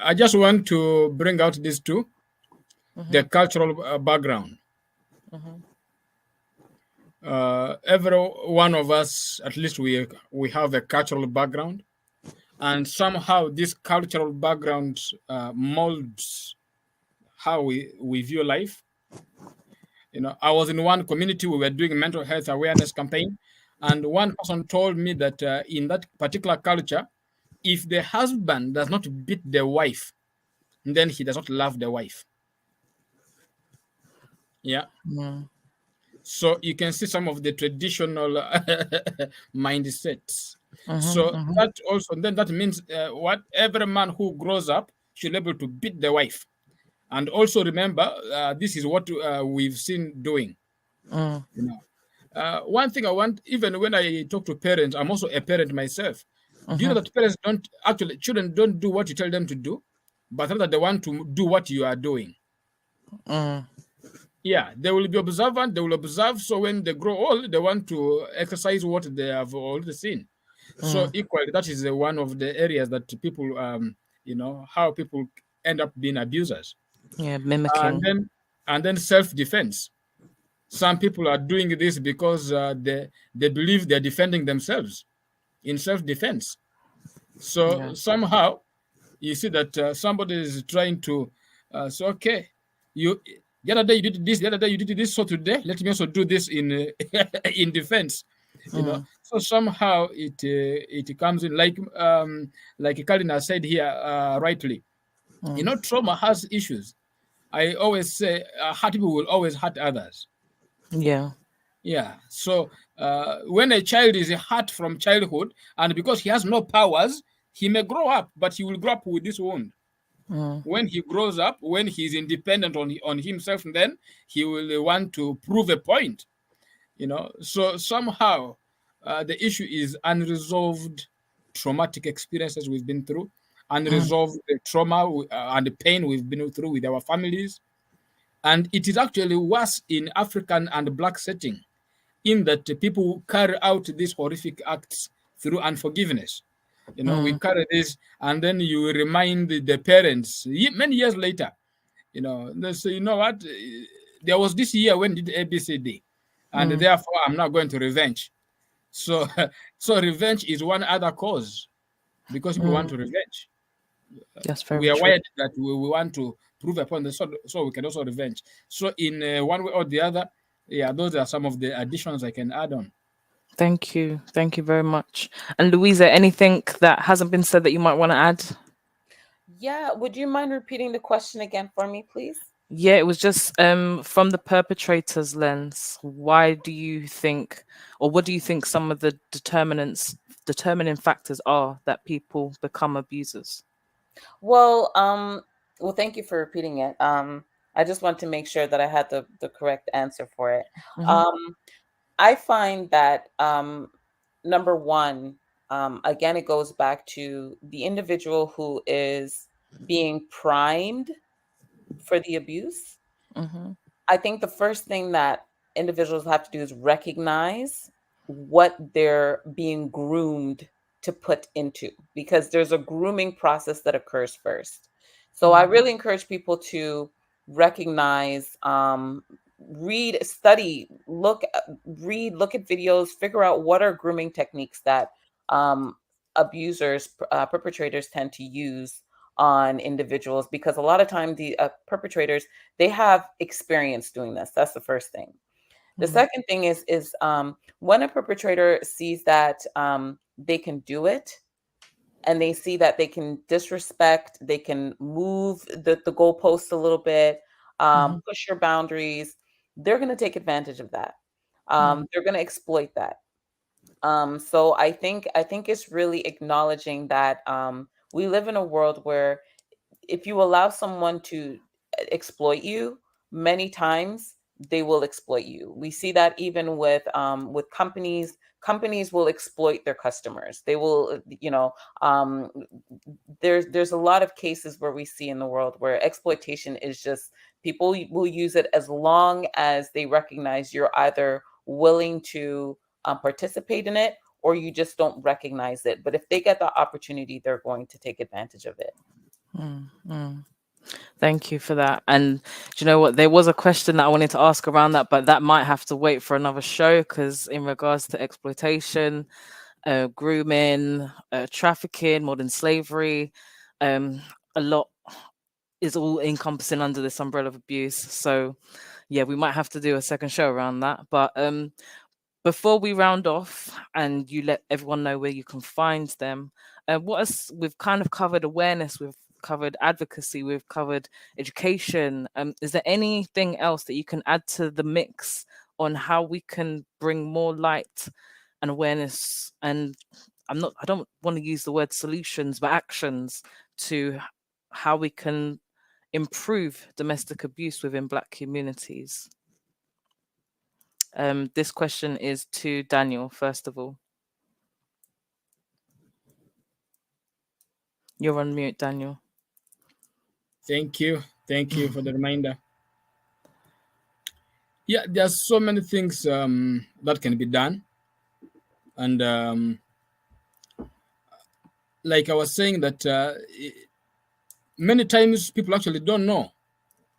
I just want to bring out these two, the cultural background. Every one of us, at least we have a cultural background, and somehow this cultural background molds how we view life. I was in one community, we were doing a mental health awareness campaign, and one person told me that in that particular culture, if the husband does not beat the wife, then he does not love the wife. Yeah. So you can see some of the traditional mindsets. So that also, then that means what every man who grows up should be able to beat the wife. And also remember, this is what we've seen doing. One thing I want, even when I talk to parents, I'm also a parent myself. Do you know that parents children don't do what you tell them to do, but rather they want to do what you are doing. Yeah, they will be observant, they will observe. So when they grow old, they want to exercise what they have already seen. So equally, that is one of the areas that people, how people end up being abusers. Yeah, mimicking. And then self-defense. Some people are doing this because they believe they're defending themselves in self-defense. So somehow you see that somebody is trying to say, okay, the other day you did this, the other day you did this, so today let me also do this in in defense. So somehow it comes in like Kalina said here rightly. Trauma has issues. I always say hurt people will always hurt others. Yeah. So when a child is hurt from childhood, and because he has no powers, he may grow up, but he will grow up with this wound. When he grows up, when he's independent on himself, then he will want to prove a point. So somehow the issue is unresolved traumatic experiences we've been through, unresolved trauma and the pain we've been through with our families. And it is actually worse in African and Black setting, in that people carry out these horrific acts through unforgiveness. We carry this, and then you remind the parents many years later. They say, you know what? There was this year when did ABCD, and therefore I'm not going to revenge. So, so revenge is one other cause, because people want to revenge. That's very We are true. wired that we want to prove upon the so we can also revenge. So in one way or the other, yeah, those are some of the additions I can add on. Thank you very much. And Louisa, anything that hasn't been said that you might want to add? Yeah, would you mind repeating the question again for me, please? Yeah, it was just from the perpetrator's lens. Why do you think, or what do you think some of the determining factors are that people become abusers? Well, thank you for repeating it. I just want to make sure that I had the correct answer for it. I find that number one, again, it goes back to the individual who is being primed for the abuse. I think the first thing that individuals have to do is recognize what they're being groomed to put into, because there's a grooming process that occurs first. So I really encourage people to recognize, read, study, look at videos, figure out what are grooming techniques that perpetrators tend to use on individuals, because a lot of time the perpetrators, they have experience doing this. That's the first thing. The second thing is when a perpetrator sees that they can do it, and they see that they can disrespect, they can move the goalposts a little bit, push your boundaries, they're going to take advantage of that. They're going to exploit that. So I think it's really acknowledging that we live in a world where if you allow someone to exploit you, many times they will exploit you. We see that even with companies. Companies will exploit their customers. They will, there's a lot of cases where we see in the world where exploitation is just, people will use it as long as they recognize you're either willing to participate in it, or you just don't recognize it. But if they get the opportunity, they're going to take advantage of it. Thank you for that. And do you know what? There was a question that I wanted to ask around that, but that might have to wait for another show, because in regards to exploitation, grooming, trafficking, modern slavery, a lot is all encompassing under this umbrella of abuse. So yeah, we might have to do a second show around that. But before we round off and you let everyone know where you can find them, we've kind of covered awareness, we've covered advocacy, we've covered education. Is there anything else that you can add to the mix on how we can bring more light and awareness? And I don't want to use the word solutions, but actions to how we can improve domestic abuse within Black communities. This question is to Daniel, first of all. You're on mute, Daniel. Thank you for the reminder. Yeah, there's so many things that can be done, and like I was saying, that many times people actually don't know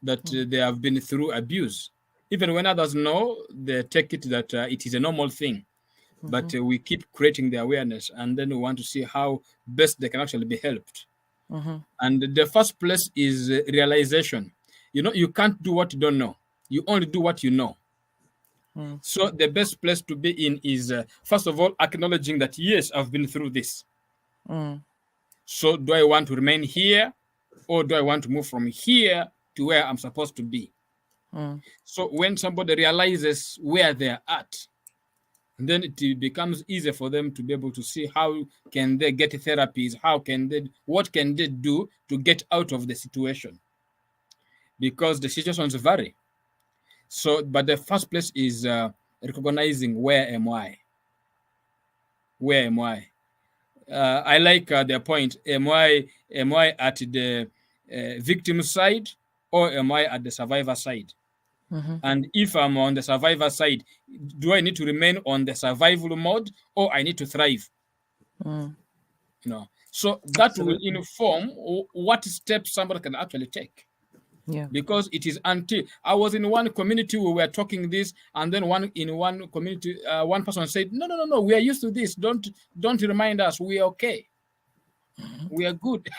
that they have been through abuse. Even when others know, they take it that it is a normal thing. But we keep creating the awareness, and then we want to see how best they can actually be helped. And the first place is realization. You can't do what you don't know. You only do what you know. So the best place to be in is, first of all, acknowledging that, yes, I've been through this. So do I want to remain here, or do I want to move from here to where I'm supposed to be? So when somebody realizes where they're at, then it becomes easier for them to be able to see how can they get therapies, what can they do to get out of the situation, because the situations vary. So, but the first place is recognizing, where am I? Where am I? I like their point. Am I at the victim side, or am I at the survivor side? And if I'm on the survivor side, do I need to remain on the survival mode, or I need to thrive? So that will inform what steps somebody can actually take. Yeah. Because it is until I was in one community, we were talking this, and then one community, one person said, no, we are used to this. Don't remind us. We are okay. We are good.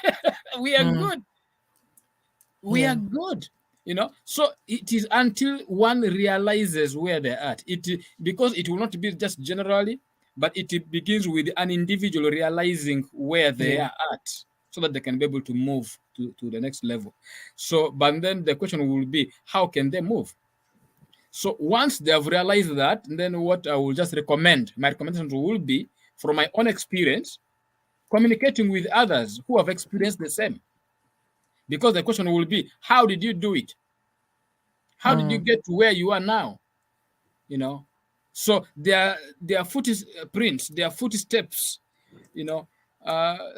We are good. We are good. So it is until one realizes where they're at. Because it will not be just generally, but it begins with an individual realizing where they are at, so that they can be able to move to the next level. So, but then the question will be, how can they move? So once they have realized that, then what I will just recommend, my recommendation will be, from my own experience, communicating with others who have experienced the same. Because the question will be, how did you do it? How did you get to where you are now? So their footprints, their footsteps,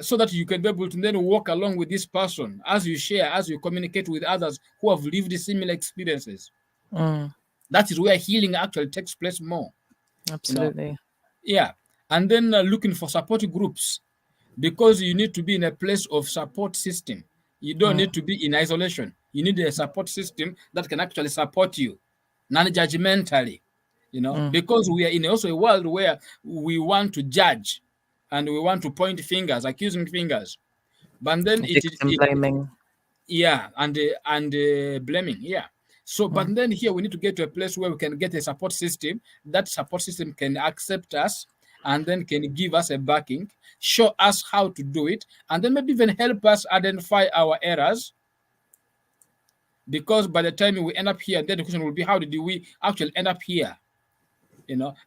so that you can be able to then walk along with this person as you share, as you communicate with others who have lived similar experiences. That is where healing actually takes place more. Absolutely. Yeah. And then looking for support groups, because you need to be in a place of support system. You don't need to be in isolation. You need a support system that can actually support you non-judgmentally, because we are in also a world where we want to judge and we want to point fingers, accusing fingers. But then blaming. Yeah, and blaming. Yeah. So, but then here we need to get to a place where we can get a support system. That support system can accept us and then can give us a backing, show us how to do it, and then maybe even help us identify our errors. Because by the time we end up here, then the question will be, how did we actually end up here?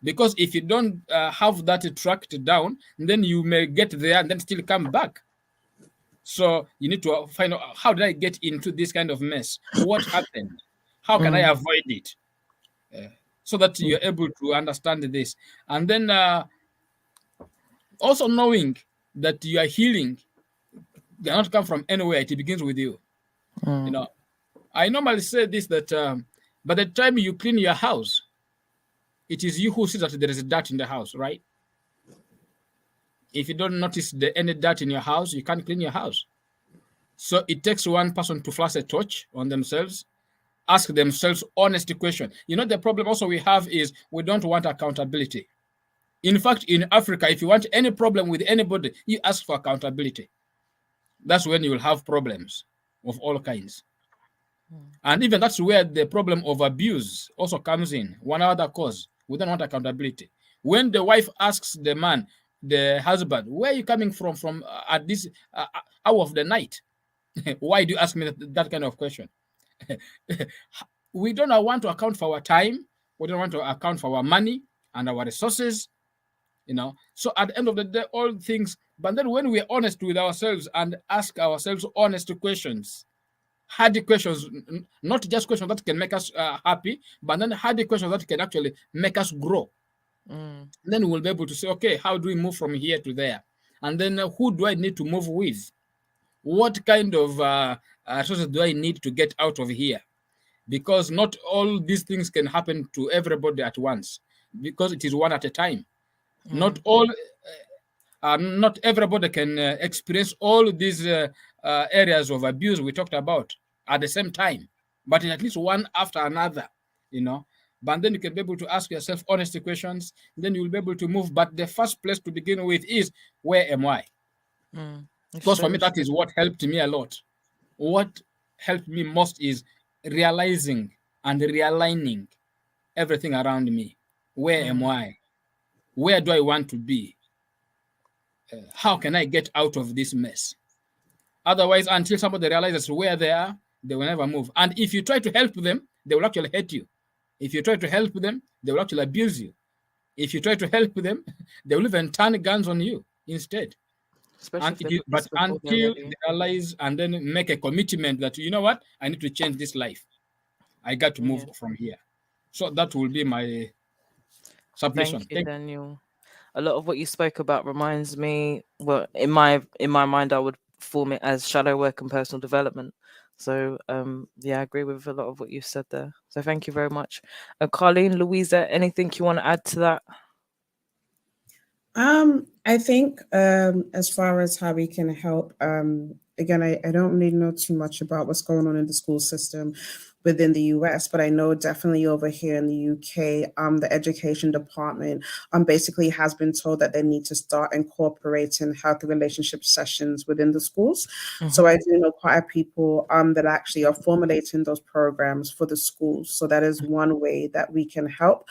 Because if you don't have that tracked down, then you may get there and then still come back. So you need to find out, how did I get into this kind of mess? What happened? How can I avoid it? So that you're able to understand this. And then also knowing that you are healing cannot come from anywhere. It begins with you. I normally say this, that by the time you clean your house, it is you who sees that there is dirt in the house, right? If you don't notice any dirt in your house, you can't clean your house. So it takes one person to flash a torch on themselves, ask themselves honest question. The problem also we have is we don't want accountability. In fact, in Africa, if you want any problem with anybody, you ask for accountability. That's when you will have problems of all kinds. And even that's where the problem of abuse also comes in. One other cause, we don't want accountability. When the wife asks the man, the husband, where are you coming from at this hour of the night? Why do you ask me that kind of question? We don't want to account for our time. We don't want to account for our money and our resources. So at the end of the day, all things. But then when we are honest with ourselves and ask ourselves honest questions, hard questions, not just questions that can make us happy, but then hard questions that can actually make us grow. Then we'll be able to say, okay, how do we move from here to there? And then who do I need to move with? What kind of resources do I need to get out of here? Because not all these things can happen to everybody at once, because it is one at a time. Not everybody can experience all these areas of abuse we talked about at the same time, but at least one after another, But then you can be able to ask yourself honest questions, then you'll be able to move. But the first place to begin with is, where am I? Because for me, that is what helped me a lot. What helped me most is realizing and realigning everything around me. Where am I? Where do I want to be? How can I get out of this mess? Otherwise, until somebody realizes where they are, they will never move. And if you try to help them, they will actually hate you. If you try to help them, they will actually abuse you. If you try to help them, they will even turn guns on you instead. But until they realize and then make a commitment that, you know what, I need to change this life. I got to move from here. So that will be my submission. Thank you, Daniel. A lot of what you spoke about reminds me, well, in my mind, I would form it as shadow work and personal development. So yeah, I agree with a lot of what you said there. So thank you very much. Carlene, Louisa, anything you want to add to that? I think as far as how we can help, again, I don't really know too much about what's going on in the school system within the US, but I know definitely over here in the UK, the education department basically has been told that they need to start incorporating healthy relationship sessions within the schools. So I do know quite a people that actually are formulating those programs for the schools. So that is one way that we can help.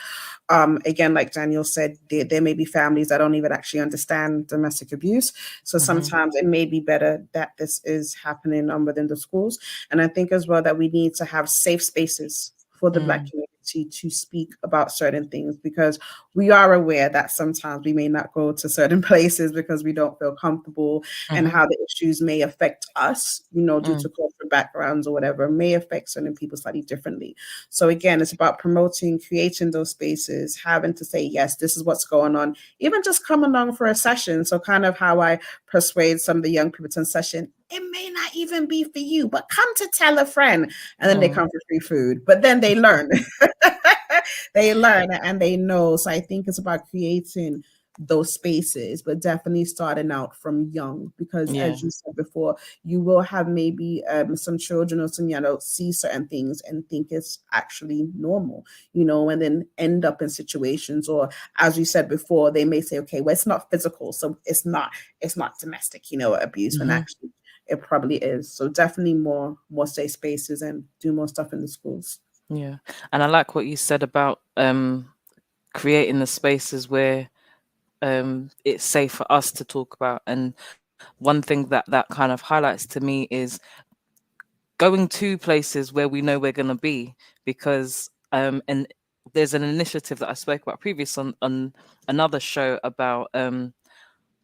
Again, like Daniel said, there may be families that don't even actually understand domestic abuse. So sometimes it may be better that this is happening within the schools. And I think as well that we need to have safe spaces for the Black community to speak about certain things, because we are aware that sometimes we may not go to certain places because we don't feel comfortable, and how the issues may affect us, you know, due to cultural backgrounds or whatever, may affect certain people slightly differently. So again, it's about promoting, creating those spaces, having to say, yes, this is what's going on, even just come along for a session. So kind of how I persuade some of the young people to session, it may not even be for you, but come to tell a friend. And then they come for free food, but then they learn. They learn and they know. So I think it's about creating those spaces, but definitely starting out from young, because as you said before, you will have maybe some children or some young adults see certain things and think it's actually normal, you know, and then end up in situations, or as we said before, they may say, okay, well, it's not physical, so it's not domestic, you know, abuse, when actually it probably is. So definitely more safe spaces and do more stuff in the schools. Yeah. And I like what you said about creating the spaces where it's safe for us to talk about. And one thing that kind of highlights to me is going to places where we know we're going to be, because and there's an initiative that I spoke about previous on another show about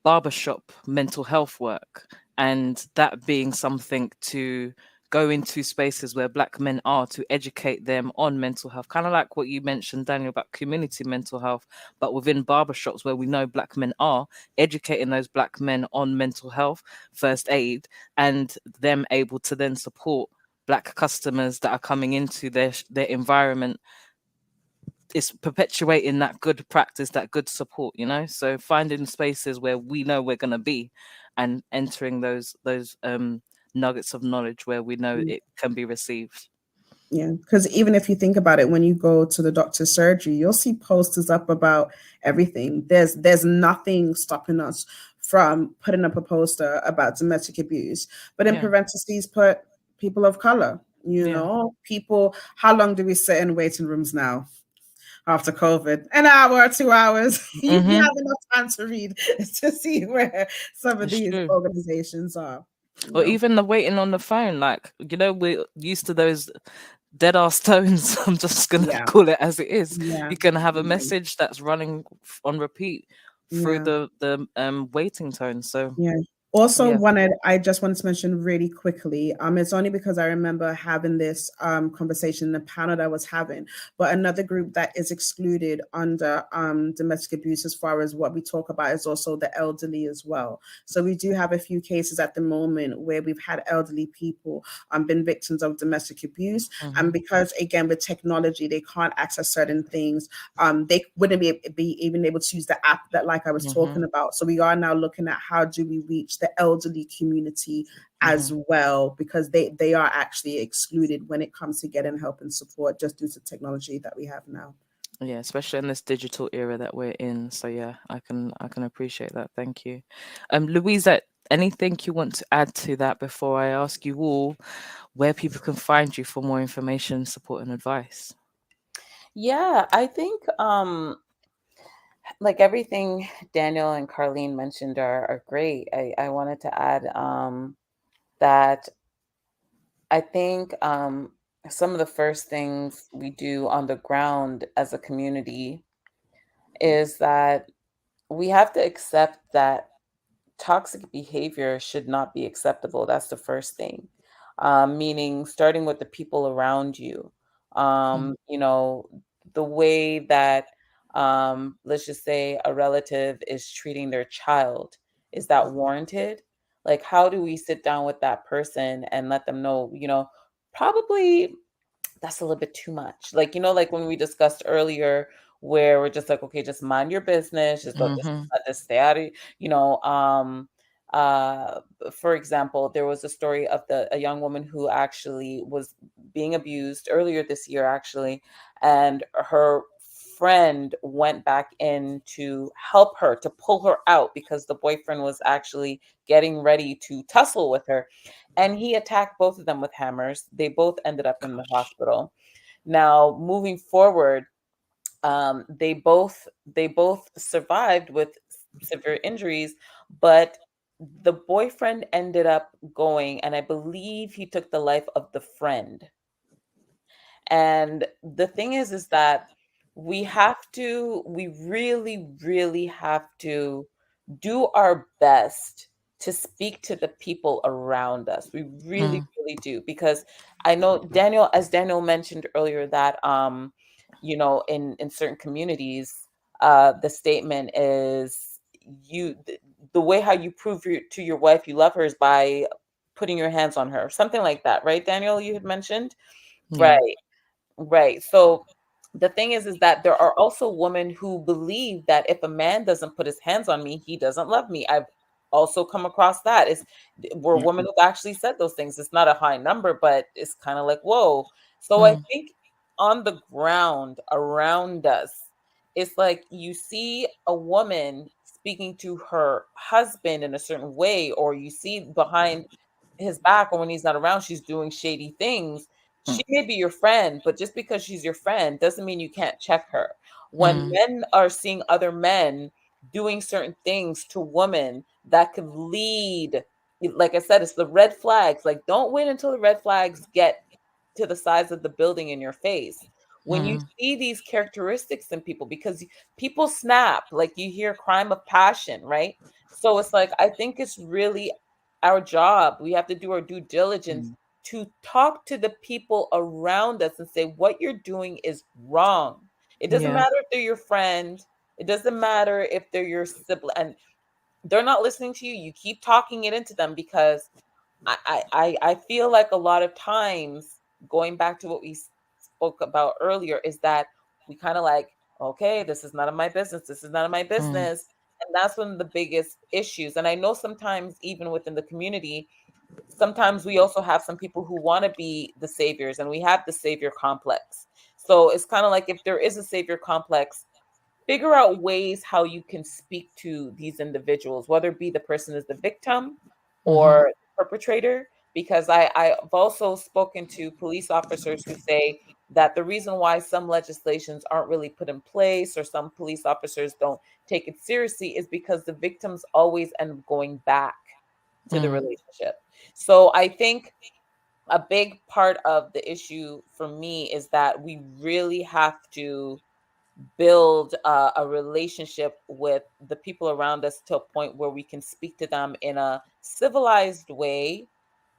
barbershop mental health work, and that being something to go into spaces where Black men are, to educate them on mental health, kind of like what you mentioned, Daniel, about community mental health, but within barbershops where we know Black men are, educating those Black men on mental health, first aid, and them able to then support Black customers that are coming into their environment. It's perpetuating that good practice, that good support, you know. So finding spaces where we know we're going to be, and entering those nuggets of knowledge where we know it can be received. Yeah, because even if you think about it, when you go to the doctor's surgery, you'll see posters up about everything. There's nothing stopping us from putting up a poster about domestic abuse, but in parentheses put people of color. You know, people. How long do we sit in waiting rooms now? After COVID, an hour, 2 hours, you have enough time to read to see where some of It's these true. organizations are. Or even the waiting on the phone, like, you know, we're used to those dead ass tones. I'm just gonna call it as it is. You can have a message that's running on repeat through the waiting tone. So Also I just wanted to mention really quickly, it's only because I remember having this conversation in the panel that I was having, but another group that is excluded under domestic abuse as far as what we talk about is also the elderly as well. So we do have a few cases at the moment where we've had elderly people been victims of domestic abuse, and because again with technology they can't access certain things, they wouldn't be even able to use the app that like I was talking about. So we are now looking at how do we reach the elderly community as well, because they are actually excluded when it comes to getting help and support just due to technology that we have now. Yeah, especially in this digital era that we're in. So yeah, I can appreciate that. Thank you. Louisa, anything you want to add to that before I ask you all where people can find you for more information, support, and advice? Yeah, I think like everything Daniel and Carlene mentioned are great. I wanted to add that I think some of the first things we do on the ground as a community is that we have to accept that toxic behavior should not be acceptable. That's the first thing. Meaning starting with the people around you. You know, the way that let's just say a relative is treating their child, is that warranted? Like, how do we sit down with that person and let them know, probably that's a little bit too much. Like, like when we discussed earlier, where we're just like, okay, just mind your business, just don't, just Mhm. let this stay out of, you know, uh, for example, there was a story of a young woman who actually was being abused earlier this year, actually, and her friend went back in to help her to pull her out because the boyfriend was actually getting ready to tussle with her, and he attacked both of them with hammers. They both ended up in the Gosh. hospital. Now, moving forward, they both survived with severe injuries, but the boyfriend ended up going, and I believe he took the life of the friend. And the thing is that we really, really have to do our best to speak to the people around us. We really, Mm. really do. Because I know Daniel, as Daniel mentioned earlier, that in certain communities, the statement is the way how you prove to your wife you love her is by putting your hands on her, something like that, right, Daniel? You had mentioned, Yeah. right? Right. So the thing is that there are also women who believe that if a man doesn't put his hands on me, he doesn't love me. I've also come across that. We're Yeah. women who've actually said those things. It's not a high number, but it's kind of like, whoa. So I Mm. think on the ground around us, it's like you see a woman speaking to her husband in a certain way, or you see behind his back, or when he's not around, she's doing shady things. She Mm. may be your friend, but just because she's your friend doesn't mean you can't check her. When Mm. men are seeing other men doing certain things to women that could lead, like I said, it's the red flags. Like, don't wait until the red flags get to the size of the building in your face. When you Mm. see these characteristics in people, because people snap, like you hear crime of passion, right? So it's like, I think it's really our job. We have to do our due diligence Mm. to talk to the people around us and say, what you're doing is wrong. It doesn't Yeah. matter if they're your friend, it doesn't matter if they're your sibling, and they're not listening to you. You keep talking it into them, because I feel like a lot of times, going back to what we spoke about earlier, is that we kind of like, okay, this is none of my business. This is none of my Mm. business. And that's one of the biggest issues. And I know sometimes, even within the community, sometimes we also have some people who want to be the saviors, and we have the savior complex. So it's kind of like, if there is a savior complex, figure out ways how you can speak to these individuals, whether it be the person is the victim Mhm. or the perpetrator. Because I've also spoken to police officers who say that the reason why some legislations aren't really put in place, or some police officers don't take it seriously, is because the victims always end up going back to the Mm. relationship. So I think a big part of the issue for me is that we really have to build a relationship with the people around us to a point where we can speak to them in a civilized way,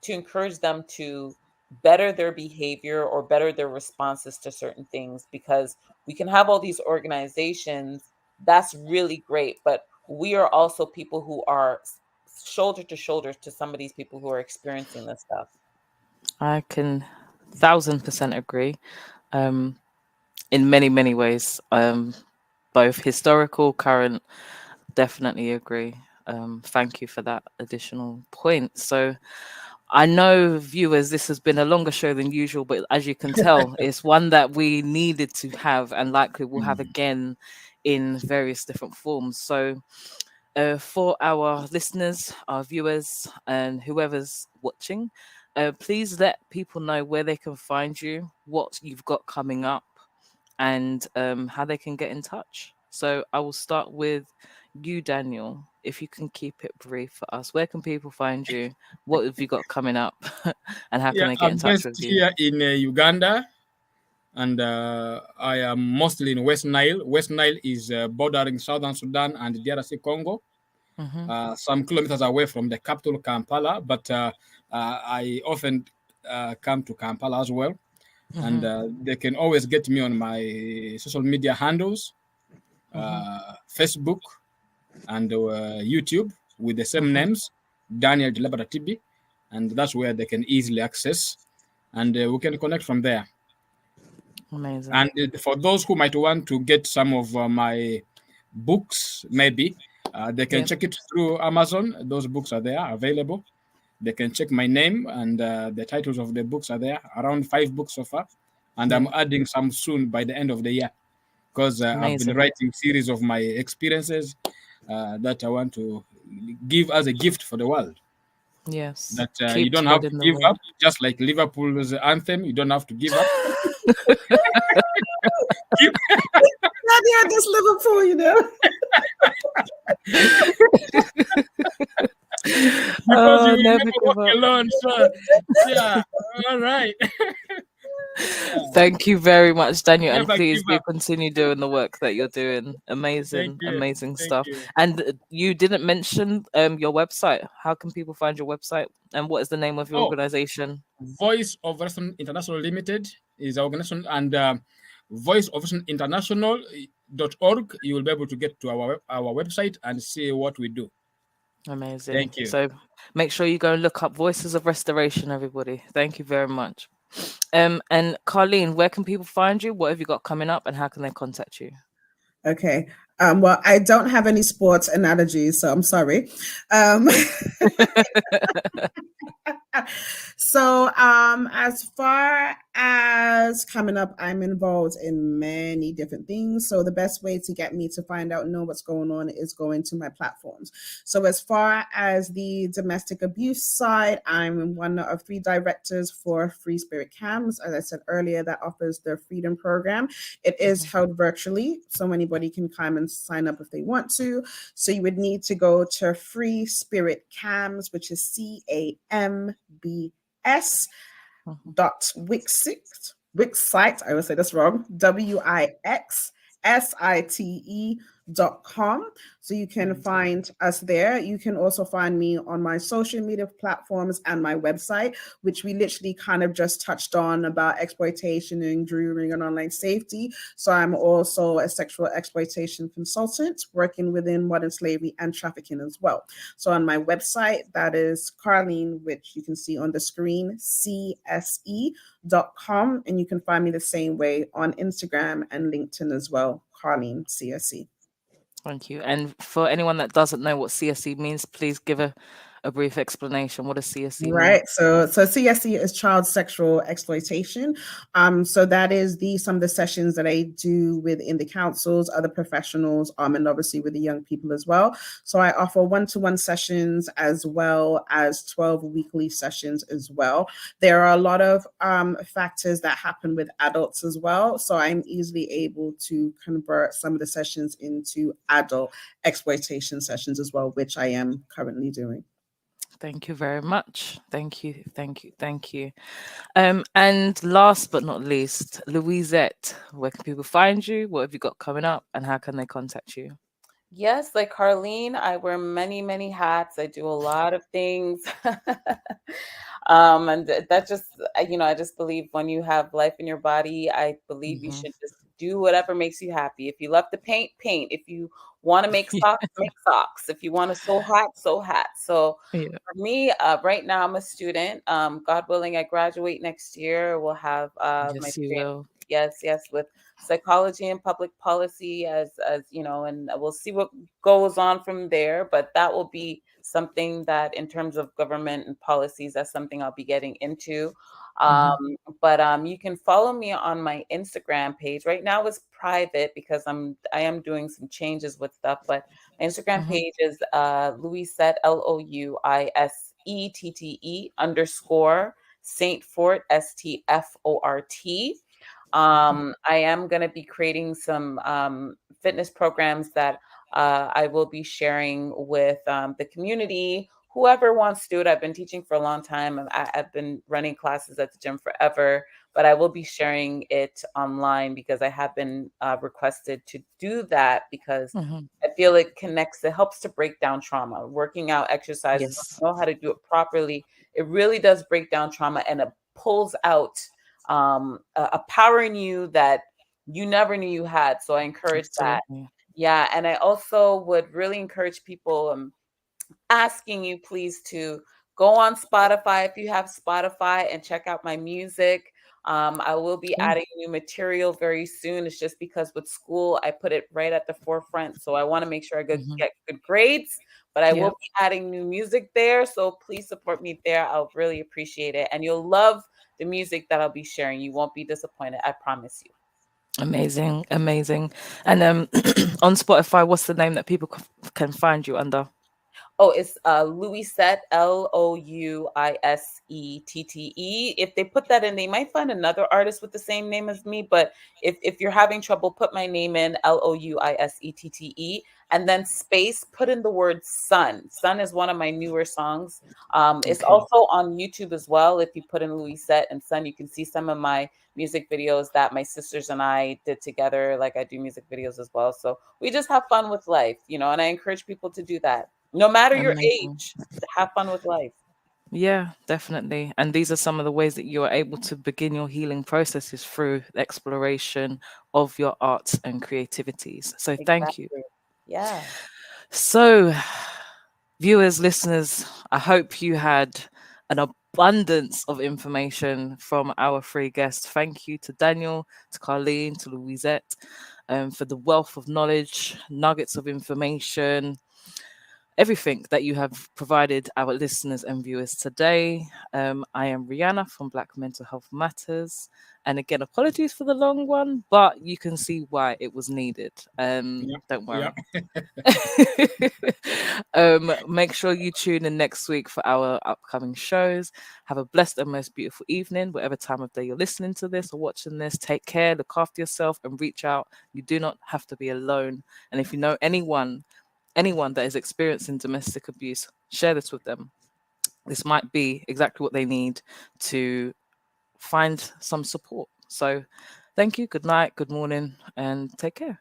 to encourage them to better their behavior or better their responses to certain things. Because we can have all these organizations, that's really great, but we are also people who are shoulder to shoulder to some of these people who are experiencing this stuff. I can 1000% agree. Um, in many, many ways. Both historical, current, definitely agree. Thank you for that additional point. So I know, viewers, this has been a longer show than usual, but as you can tell, it's one that we needed to have, and likely we'll have Mm. again in various different forms. So for our listeners, our viewers, and whoever's watching, please let people know where they can find you, what you've got coming up, and how they can get in touch. So I will start with you, Daniel. If you can keep it brief for us, where can people find you? What have you got coming up? And how can Yeah, they get in I'm touch based with you? here in Uganda, and I am mostly in West Nile. West Nile is bordering Southern Sudan and DRC Congo, Hmm. some kilometers away from the capital, Kampala. But I often come to Kampala as well. And Hmm. they can always get me on my social media handles, Hmm. Facebook and YouTube, with the same Hmm. names. Daniel Dilabata TB, and that's where they can easily access, and we can connect from there. Amazing. And for those who might want to get some of my books, maybe they can check it through Amazon. Those books are there available. They can check my name, and the titles of the books are there. Around 5 books so far, and I'm adding some soon by the end of the year, because I've been writing series of my experiences that I want to give as a gift for the world. Yes. That you don't have to give up, just like Liverpool's anthem. You don't have to give up. Yeah, just Liverpool, you know. Because you will never walk alone. So, yeah, all right. Thank you very much, Daniel, and please do continue doing the work that you're doing. Amazing, amazing stuff. And you didn't mention your website. How can people find your website, and what is the name of your organization? Voice of Western International Limited is our organization, and Voice of Western International.org. You will be able to get to our website and see what we do. Amazing. Thank you. So make sure you go and look up Voices of Restoration, everybody. Thank you very much. And Carlene, where can people find you? What have you got coming up, and how can they contact you? Okay. Well, I don't have any sports analogies, so I'm sorry. So as far as coming up, I'm involved in many different things. So the best way to get me to find out, know what's going on, is going to my platforms. So as far as the domestic abuse side, I'm one of 3 directors for Free Spirit Cams. As I said earlier, that offers the Freedom Program. It is held virtually, so anybody can come and sign up if they want to. So you would need to go to Free Spirit Cams, which is CAMBS.wixsite. I always say this wrong. WIXSITE.com. So you can find us there. You can also find me on my social media platforms and my website, which we literally kind of just touched on about exploitation and grooming and online safety. So I'm also a sexual exploitation consultant working within modern slavery and trafficking as well. So on my website, that is Carlene, which you can see on the screen, CSE.com. And you can find me the same way on Instagram and LinkedIn as well, Carlene CSE. Thank you. And for anyone that doesn't know what CSE means, please give a brief explanation. What does CSE mean? Right. So CSE is child sexual exploitation. So that is some of the sessions that I do within the councils, other professionals, and obviously with the young people as well. So I offer 1-to-1 sessions as well as 12 weekly sessions as well. There are a lot of factors that happen with adults as well. So I'm easily able to convert some of the sessions into adult exploitation sessions as well, which I am currently doing. Thank you very much. Thank you. And last but not least, Louisette, where can people find you? What have you got coming up, and how can they contact you? Yes, like Carlene, I wear many, many hats. I do a lot of things. And that just, I just believe when you have life in your body, I believe you should just do whatever makes you happy. If you love to paint, paint. If you want to make socks, make socks. If you want to sew hats, sew hats. So for me, right now I'm a student. God willing, I graduate next year. We'll have my training. Yes, with psychology and public policy as and we'll see what goes on from there. But that will be something that, in terms of government and policies, that's something I'll be getting into. But you can follow me on my Instagram page. Right now it's private because I am doing some changes with stuff, but my Instagram page is Louisette LOUISETTE _Saintfort STFORT. I am going to be creating some fitness programs that I will be sharing with the community. Whoever wants to do it. I've been teaching for a long time. I've been running classes at the gym forever, but I will be sharing it online because I have been requested to do that because I feel it helps to break down trauma. Working out, exercises, know how to do it properly. It really does break down trauma, and it pulls out a power in you that you never knew you had. So I encourage that. Yeah. And I also would really encourage people asking you please to go on Spotify if you have Spotify and check out my music. I will be Cool. adding new material very soon. It's just because with school, I put it right at the forefront. So I want to make sure I Mhm. get good grades, but I will Yeah. be adding new music there. So please support me there. I'll really appreciate it. And you'll love the music that I'll be sharing. You won't be disappointed. I promise you. Amazing, amazing. And on Spotify, what's the name that people can find you under? Oh, it's Louisette, Louisette. If they put that in, they might find another artist with the same name as me. But if you're having trouble, put my name in, Louisette, and then space, put in the word sun. Sun is one of my newer songs. It's Okay. also on YouTube as well. If you put in Louisette and sun, you can see some of my music videos that my sisters and I did together. Like I do music videos as well. So we just have fun with life, and I encourage people to do that. No matter your Amazing. age, have fun with life. Yeah, definitely. And these are some of the ways that you are able to begin your healing processes through the exploration of your arts and creativities. So thank you. Exactly. Yeah. So, viewers, listeners, I hope you had an abundance of information from our three guests. Thank you to Daniel, to Carleen, to Louisette, for the wealth of knowledge, nuggets of information, everything that you have provided our listeners and viewers today. I am Rihanna from Black Mental Health Matters. And again, apologies for the long one, but you can see why it was needed. Yeah. Don't Yeah. worry. Make sure you tune in next week for our upcoming shows. Have a blessed and most beautiful evening, whatever time of day you're listening to this or watching this. Take care, look after yourself, and reach out. You do not have to be alone. And if you know anyone that is experiencing domestic abuse, share this with them. This might be exactly what they need to find some support. So thank you, good night, good morning, and take care.